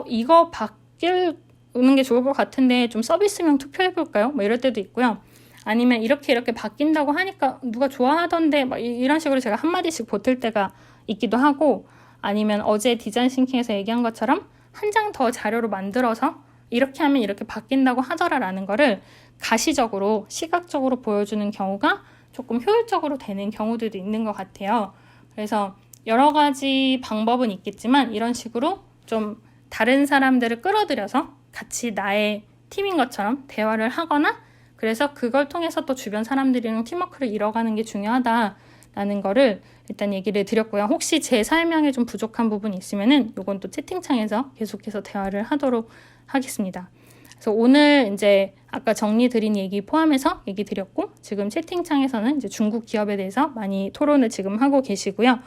[SPEAKER 1] 이거 바뀌는 게 좋을 것 같은데 좀 서비스명 투표해볼까요? 뭐 이럴 때도 있고요. 아니면 이렇게 바뀐다고 하니까 누가 좋아하던데 막 이런 식으로 제가 한마디씩 보탤 때가 있기도 하고, 아니면 어제 디자인 싱킹에서 얘기한 것처럼 한 장 더 자료로 만들어서 이렇게 하면 이렇게 바뀐다고 하더라라는 거를 가시적으로 시각적으로 보여주는 경우가 조금 효율적으로 되는 경우들도 있는 것 같아요. 그래서 여러 가지 방법은 있겠지만 이런 식으로 좀 다른 사람들을 끌어들여서 같이 나의 팀인 것처럼 대화를 하거나, 그래서 그걸 통해서 또 주변 사람들이랑 팀워크를 이뤄가는 게 중요하다라는 거를 일단 얘기를 드렸고요. 혹시 제 설명에 좀 부족한 부분이 있으면은 이건 또 채팅창에서 계속해서 대화를 하도록 하겠습니다. 그래서 오늘 이제 아까 정리 드린 얘기 포함해서 얘기 드렸고, 지금 채팅창에서는 이제 중국 기업에 대해서 많이 토론을 지금 하고 계시고요.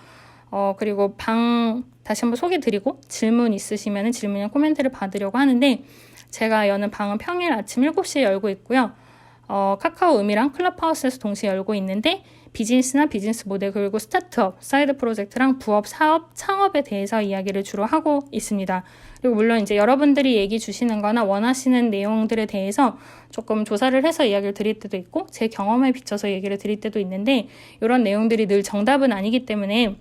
[SPEAKER 1] 그리고 방 다시 한번 소개 드리고 질문 있으시면은 질문이나 코멘트를 받으려고 하는데, 제가 여는 방은 평일 아침 7시에 열고 있고요. 카카오 음이랑 클럽하우스에서 동시에 열고 있는데, 비즈니스나 비즈니스 모델 그리고 스타트업, 사이드 프로젝트랑 부업, 사업, 창업에 대해서 이야기를 주로 하고 있습니다. 그리고 물론 이제 여러분들이 얘기 주시는 거나 원하시는 내용들에 대해서 조금 조사를 해서 이야기를 드릴 때도 있고, 제 경험에 비춰서 얘기를 드릴 때도 있는데, 이런 내용들이 늘 정답은 아니기 때문에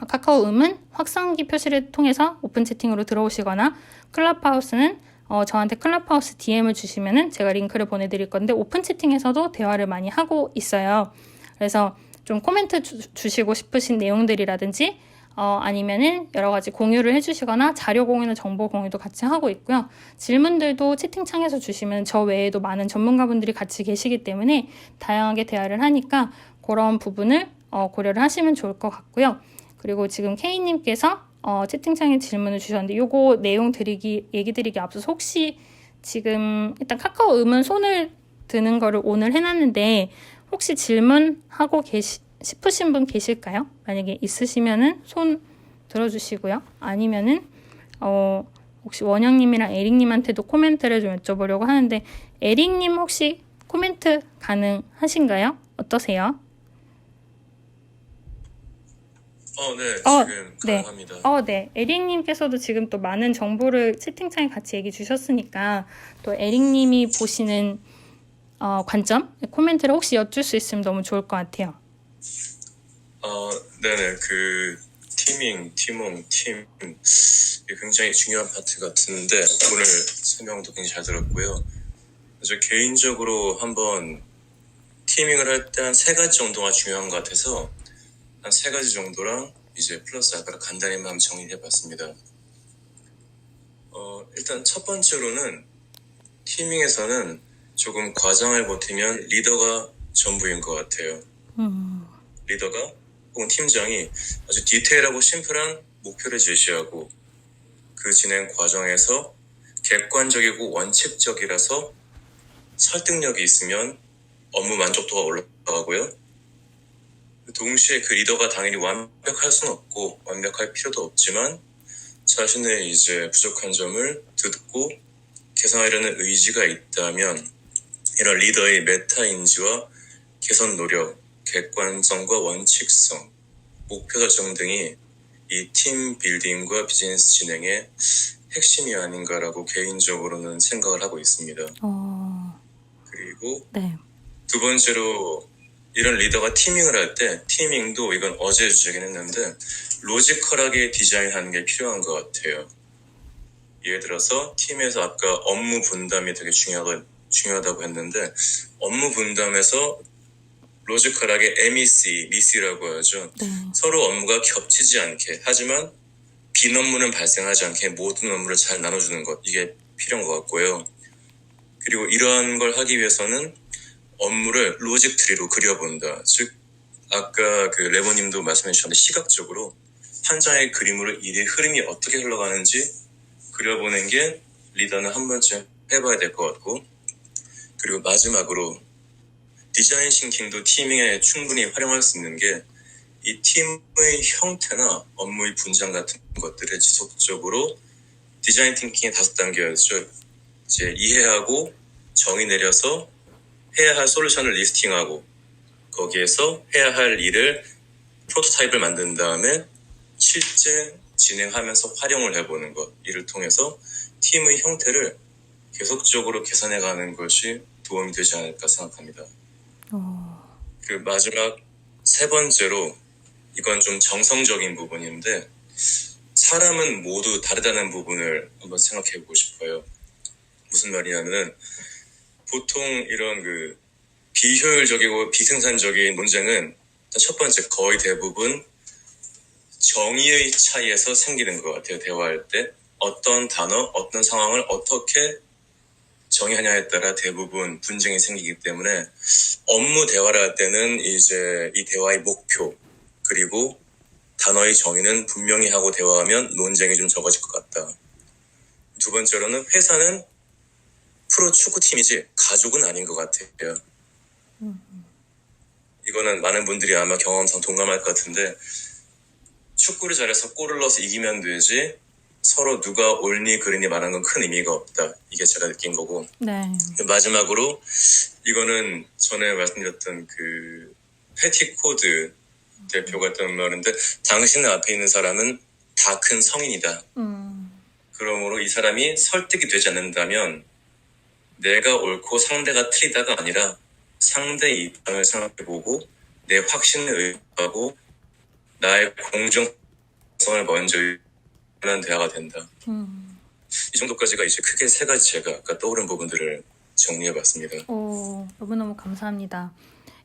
[SPEAKER 1] 카카오 음은 확성기 표시를 통해서 오픈 채팅으로 들어오시거나, 클럽하우스는 저한테 클럽하우스 DM을 주시면은 제가 링크를 보내드릴 건데, 오픈 채팅에서도 대화를 많이 하고 있어요. 그래서 좀 코멘트 주시고 싶으신 내용들이라든지 아니면은 여러 가지 공유를 해주시거나 자료 공유나 정보 공유도 같이 하고 있고요. 질문들도 채팅창에서 주시면 저 외에도 많은 전문가분들이 같이 계시기 때문에 다양하게 대화를 하니까 그런 부분을 고려를 하시면 좋을 것 같고요. 그리고 지금 K님께서 채팅창에 질문을 주셨는데, 요거 내용 얘기 드리기 앞서서 혹시 지금 일단 카카오 음은 손을 드는 거를 오늘 해놨는데, 혹시 질문하고 싶으신 분 계실까요? 만약에 있으시면은 손 들어주시고요. 아니면은 혹시 원영님이랑 에릭님한테도 코멘트를 좀 여쭤보려고 하는데 에릭님 혹시 코멘트 가능하신가요? 어떠세요?
[SPEAKER 2] 네, 지금 가능합니다.
[SPEAKER 1] 네. 에릭님께서도 지금 또 많은 정보를 채팅창에 같이 얘기 주셨으니까 또 에릭님이 보시는 관점, 코멘트를 혹시 여쭐 수 있으면 너무 좋을 것 같아요.
[SPEAKER 2] 네네, 티밍, 팀, 이게 굉장히 중요한 파트 같은데 오늘 설명도 굉장히 잘 들었고요. 저 개인적으로 한번 티밍을 할 때 한 3가지 정도가 중요한 것 같아서 한 3가지 정도랑 이제 플러스 알파를 간단히만 한번 정리해봤습니다. 일단 첫 번째로는 티밍에서는 조금 과정을 버티면 리더가 전부인 것 같아요. 리더가 혹은 팀장이 아주 디테일하고 심플한 목표를 제시하고 그 진행 과정에서 객관적이고 원칙적이라서 설득력이 있으면 업무 만족도가 올라가고요. 동시에 그 리더가 당연히 완벽할 수는 없고 완벽할 필요도 없지만 자신의 이제 부족한 점을 듣고 개선하려는 의지가 있다면 이런 리더의 메타인지와 개선 노력, 객관성과 원칙성, 목표 설정 등이 이 팀 빌딩과 비즈니스 진행의 핵심이 아닌가라고 개인적으로는 생각을 하고 있습니다. 그리고
[SPEAKER 1] 네.
[SPEAKER 2] 두 번째로 이런 리더가 티밍을 할 때 티밍도 이건 어제 주제긴 했는데 로지컬하게 디자인하는 게 필요한 것 같아요. 예를 들어서 팀에서 아까 업무 분담이 되게 중요하다고 했는데 업무 분담에서 로지컬하게 MEC, 미시라고 하죠. 서로 업무가 겹치지 않게 하지만 빈 업무는 발생하지 않게 모든 업무를 잘 나눠주는 것 이게 필요한 것 같고요. 그리고 이러한 걸 하기 위해서는 업무를 로직 트리로 그려본다. 즉 아까 레버님도 말씀해 주셨는데 시각적으로 한 장의 그림으로 이 흐름이 어떻게 흘러가는지 그려보는 게 리더는 한 번쯤 해봐야 될 것 같고 그리고 마지막으로 디자인 싱킹도 티밍에 충분히 활용할 수 있는 게 이 팀의 형태나 업무의 분장 같은 것들을 지속적으로 디자인 띵킹의 5단계였죠. 이제 이해하고 정의 내려서 해야 할 솔루션을 리스팅하고 거기에서 해야 할 일을 프로토타입을 만든 다음에 실제 진행하면서 활용을 해보는 것 이를 통해서 팀의 형태를 계속적으로 개선해가는 것이 도움이 되지 않을까 생각합니다. 그 마지막 3번째로 이건 좀 정성적인 부분인데 사람은 모두 다르다는 부분을 한번 생각해보고 싶어요. 무슨 말이냐면은 보통 이런 비효율적이고 비생산적인 논쟁은 첫 번째 거의 대부분 정의의 차이에서 생기는 것 같아요. 대화할 때 어떤 단어, 어떤 상황을 어떻게 정의하냐에 따라 대부분 분쟁이 생기기 때문에 업무 대화를 할 때는 이제 이 대화의 목표 그리고 단어의 정의는 분명히 하고 대화하면 논쟁이 좀 적어질 것 같다. 두 번째로는 회사는 프로 축구팀이지 가족은 아닌 것 같아요. 이거는 많은 분들이 아마 경험상 동감할 것 같은데 축구를 잘해서 골을 넣어서 이기면 되지 서로 누가 옳니 그르니 말하는 건 큰 의미가 없다. 이게 제가 느낀 거고 마지막으로 이거는 전에 말씀드렸던 패티 코드 대표가 했던 말인데 당신 앞에 있는 사람은 다 큰 성인이다. 그러므로 이 사람이 설득이 되지 않는다면 내가 옳고 상대가 틀리다가 아니라 상대의 입장을 생각해보고 내 확신을 의하고 나의 공정성을 먼저 하는 대화가 된다. 이 정도까지가 이제 크게 3가지 제가 아까 떠오른 부분들을 정리해봤습니다.
[SPEAKER 1] 너무너무 감사합니다.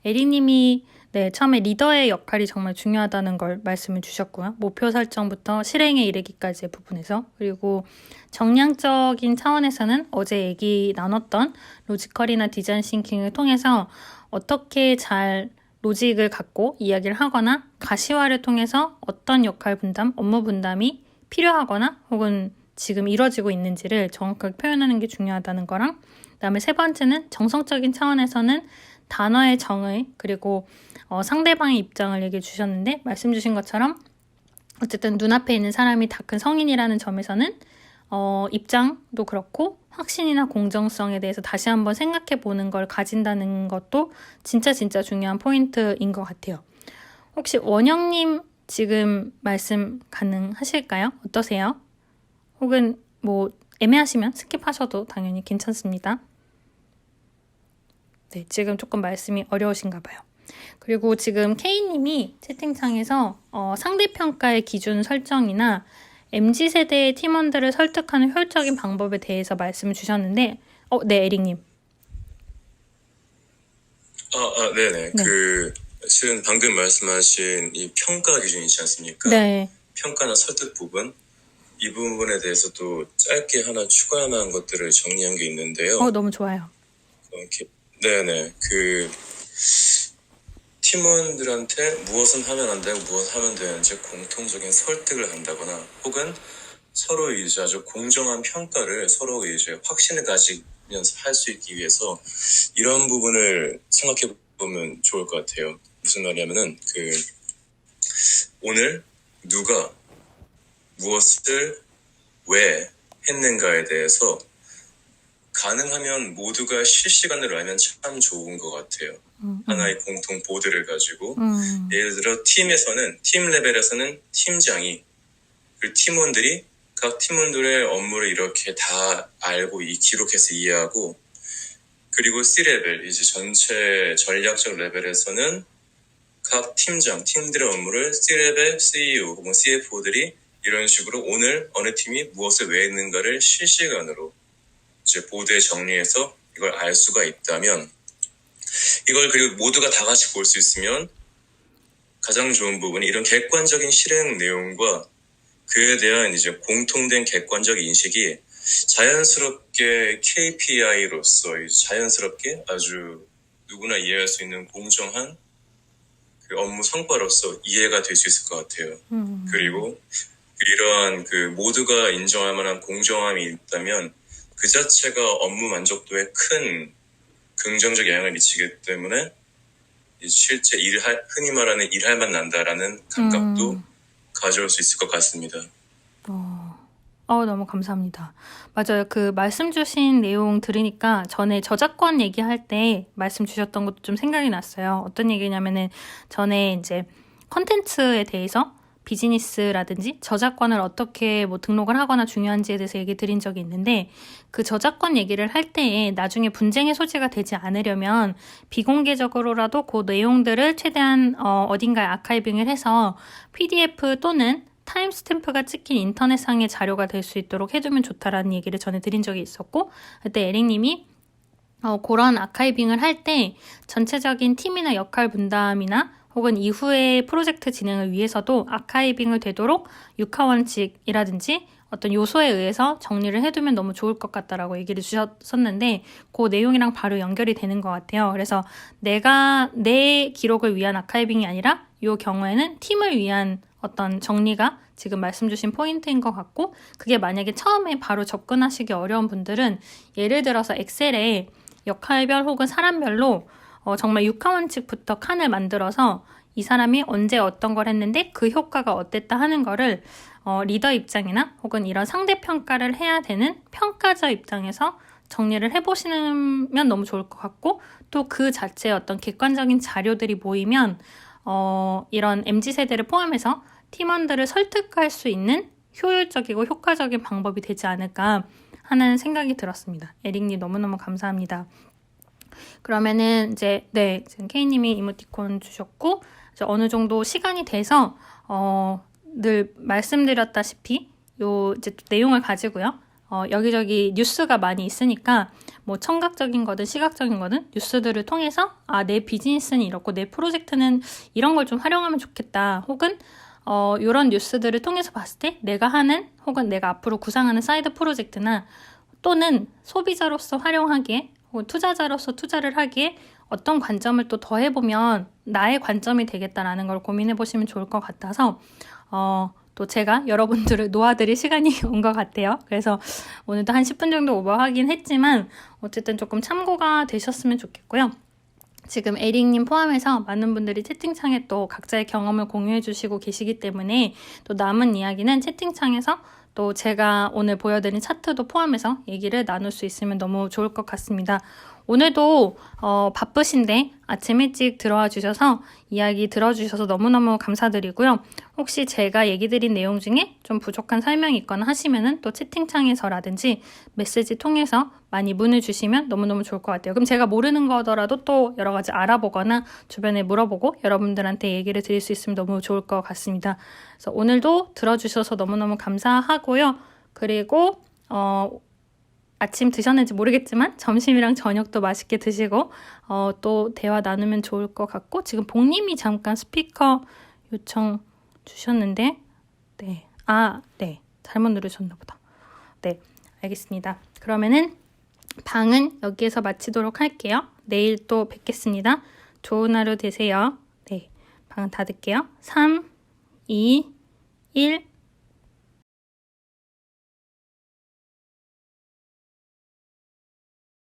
[SPEAKER 1] 에리님이 처음에 리더의 역할이 정말 중요하다는 걸 말씀을 주셨고요. 목표 설정부터 실행에 이르기까지의 부분에서 그리고 정량적인 차원에서는 어제 얘기 나눴던 로지컬이나 디자인 싱킹을 통해서 어떻게 잘 로직을 갖고 이야기를 하거나 가시화를 통해서 어떤 역할 분담, 업무 분담이 필요하거나 혹은 지금 이루어지고 있는지를 정확하게 표현하는 게 중요하다는 거랑 그다음에 3번째는 정성적인 차원에서는 단어의 정의 그리고 상대방의 입장을 얘기해 주셨는데 말씀 주신 것처럼 어쨌든 눈앞에 있는 사람이 다 큰 성인이라는 점에서는 입장도 그렇고 확신이나 공정성에 대해서 다시 한번 생각해 보는 걸 가진다는 것도 진짜 중요한 포인트인 것 같아요. 혹시 원영님 지금 말씀 가능하실까요? 어떠세요? 혹은 뭐 애매하시면 스킵하셔도 당연히 괜찮습니다. 네, 지금 조금 말씀이 어려우신가 봐요. 그리고 지금 K님이 채팅창에서 상대평가의 기준 설정이나 MZ세대의 팀원들을 설득하는 효율적인 방법에 대해서 말씀을 주셨는데 네, 에릭님.
[SPEAKER 2] 네네.
[SPEAKER 1] 네.
[SPEAKER 2] 실은 방금 말씀하신 이 평가 기준이 있지 않습니까?
[SPEAKER 1] 네.
[SPEAKER 2] 평가나 설득 부분, 이 부분에 대해서도 짧게 하나 추가할 만한 것들을 정리한 게 있는데요.
[SPEAKER 1] 너무 좋아요.
[SPEAKER 2] 네네. 팀원들한테 무엇은 하면 안 되고 무엇을 하면 되는지 공통적인 설득을 한다거나 혹은 서로 이제 아주 공정한 평가를 서로 이제 확신을 가지면서 할 수 있기 위해서 이런 부분을 생각해 보면 좋을 것 같아요. 무슨 말이냐면은 오늘 누가 무엇을 왜 했는가에 대해서 가능하면 모두가 실시간으로 알면 참 좋은 것 같아요. 하나의 공통 보드를 가지고 예를 들어 팀 레벨에서는 팀장이 그 팀원들이 각 팀원들의 업무를 이렇게 다 알고 기록해서 이해하고 그리고 C레벨 이제 전체 전략적 레벨에서는 각 팀들의 업무를 C레벨 CEO 혹은 CFO들이 이런 식으로 오늘 어느 팀이 무엇을 왜 했는가를 실시간으로 이제 보드에 정리해서 이걸 알 수가 있다면 이걸 그리고 모두가 다 같이 볼 수 있으면 가장 좋은 부분이 이런 객관적인 실행 내용과 그에 대한 이제 공통된 객관적 인식이 자연스럽게 KPI로서 자연스럽게 아주 누구나 이해할 수 있는 공정한 업무 성과로서 이해가 될 수 있을 것 같아요. 그리고 이러한 모두가 인정할 만한 공정함이 있다면 그 자체가 업무 만족도에 큰 긍정적 영향을 미치기 때문에 실제 흔히 말하는 일할 맛 난다라는 감각도 가져올 수 있을 것 같습니다.
[SPEAKER 1] 너무 감사합니다. 맞아요. 말씀 주신 내용 들으니까 전에 저작권 얘기할 때 말씀 주셨던 것도 좀 생각이 났어요. 어떤 얘기냐면은 전에 이제 컨텐츠에 대해서 비즈니스라든지 저작권을 어떻게 등록을 하거나 중요한지에 대해서 얘기 드린 적이 있는데 그 저작권 얘기를 할 때에 나중에 분쟁의 소지가 되지 않으려면 비공개적으로라도 그 내용들을 최대한 어딘가에 아카이빙을 해서 PDF 또는 타임스탬프가 찍힌 인터넷상의 자료가 될 수 있도록 해두면 좋다라는 얘기를 전에 드린 적이 있었고 그때 에릭님이 그런 아카이빙을 할 때 전체적인 팀이나 역할 분담이나 혹은 이후의 프로젝트 진행을 위해서도 아카이빙을 되도록 육하원칙이라든지 어떤 요소에 의해서 정리를 해두면 너무 좋을 것 같다라고 얘기를 주셨었는데 그 내용이랑 바로 연결이 되는 것 같아요. 그래서 내가 내 기록을 위한 아카이빙이 아니라 이 경우에는 팀을 위한 어떤 정리가 지금 말씀 주신 포인트인 것 같고 그게 만약에 처음에 바로 접근하시기 어려운 분들은 예를 들어서 엑셀에 역할별 혹은 사람별로 정말 육하원칙부터 칸을 만들어서 이 사람이 언제 어떤 걸 했는데 그 효과가 어땠다 하는 거를 리더 입장이나 혹은 이런 상대평가를 해야 되는 평가자 입장에서 정리를 해보시면 너무 좋을 것 같고 또 그 자체의 어떤 객관적인 자료들이 모이면 이런 MZ세대를 포함해서 팀원들을 설득할 수 있는 효율적이고 효과적인 방법이 되지 않을까 하는 생각이 들었습니다. 에릭님 너무너무 감사합니다. 그러면은 지금 K님이 이모티콘 주셨고 이제 어느 정도 시간이 돼서 늘 말씀드렸다시피 요 이제 내용을 가지고요. 여기저기 뉴스가 많이 있으니까 뭐 청각적인 거든 시각적인 거든 뉴스들을 통해서 내 비즈니스는 이렇고 내 프로젝트는 이런 걸 좀 활용하면 좋겠다. 혹은 이런 뉴스들을 통해서 봤을 때 내가 하는 혹은 내가 앞으로 구상하는 사이드 프로젝트나 또는 소비자로서 활용하기에 혹은 투자자로서 투자를 하기에 어떤 관점을 또 더해보면 나의 관점이 되겠다라는 걸 고민해보시면 좋을 것 같아서 또 제가 여러분들을 놓아드릴 시간이 온 것 같아요. 그래서 오늘도 한 10분 정도 오버하긴 했지만 어쨌든 조금 참고가 되셨으면 좋겠고요. 지금 에릭님 포함해서 많은 분들이 채팅창에 또 각자의 경험을 공유해 주시고 계시기 때문에 또 남은 이야기는 채팅창에서 또 제가 오늘 보여드린 차트도 포함해서 얘기를 나눌 수 있으면 너무 좋을 것 같습니다. 오늘도 바쁘신데 아침 일찍 들어와 주셔서 이야기 들어주셔서 너무너무 감사드리고요. 혹시 제가 얘기 드린 내용 중에 좀 부족한 설명이 있거나 하시면은 또 채팅창에서라든지 메시지 통해서 많이 문을 주시면 너무너무 좋을 것 같아요. 그럼 제가 모르는 거더라도 또 여러 가지 알아보거나 주변에 물어보고 여러분들한테 얘기를 드릴 수 있으면 너무 좋을 것 같습니다. 그래서 오늘도 들어주셔서 너무너무 감사하고요. 그리고 아침 드셨는지 모르겠지만 점심이랑 저녁도 맛있게 드시고 또 대화 나누면 좋을 것 같고, 지금 복님이 잠깐 스피커 요청 주셨는데 네, 잘못 누르셨나 보다. 네, 알겠습니다. 그러면은 방은 여기에서 마치도록 할게요. 내일 또 뵙겠습니다. 좋은 하루 되세요. 네, 방은 닫을게요. 3, 2, 1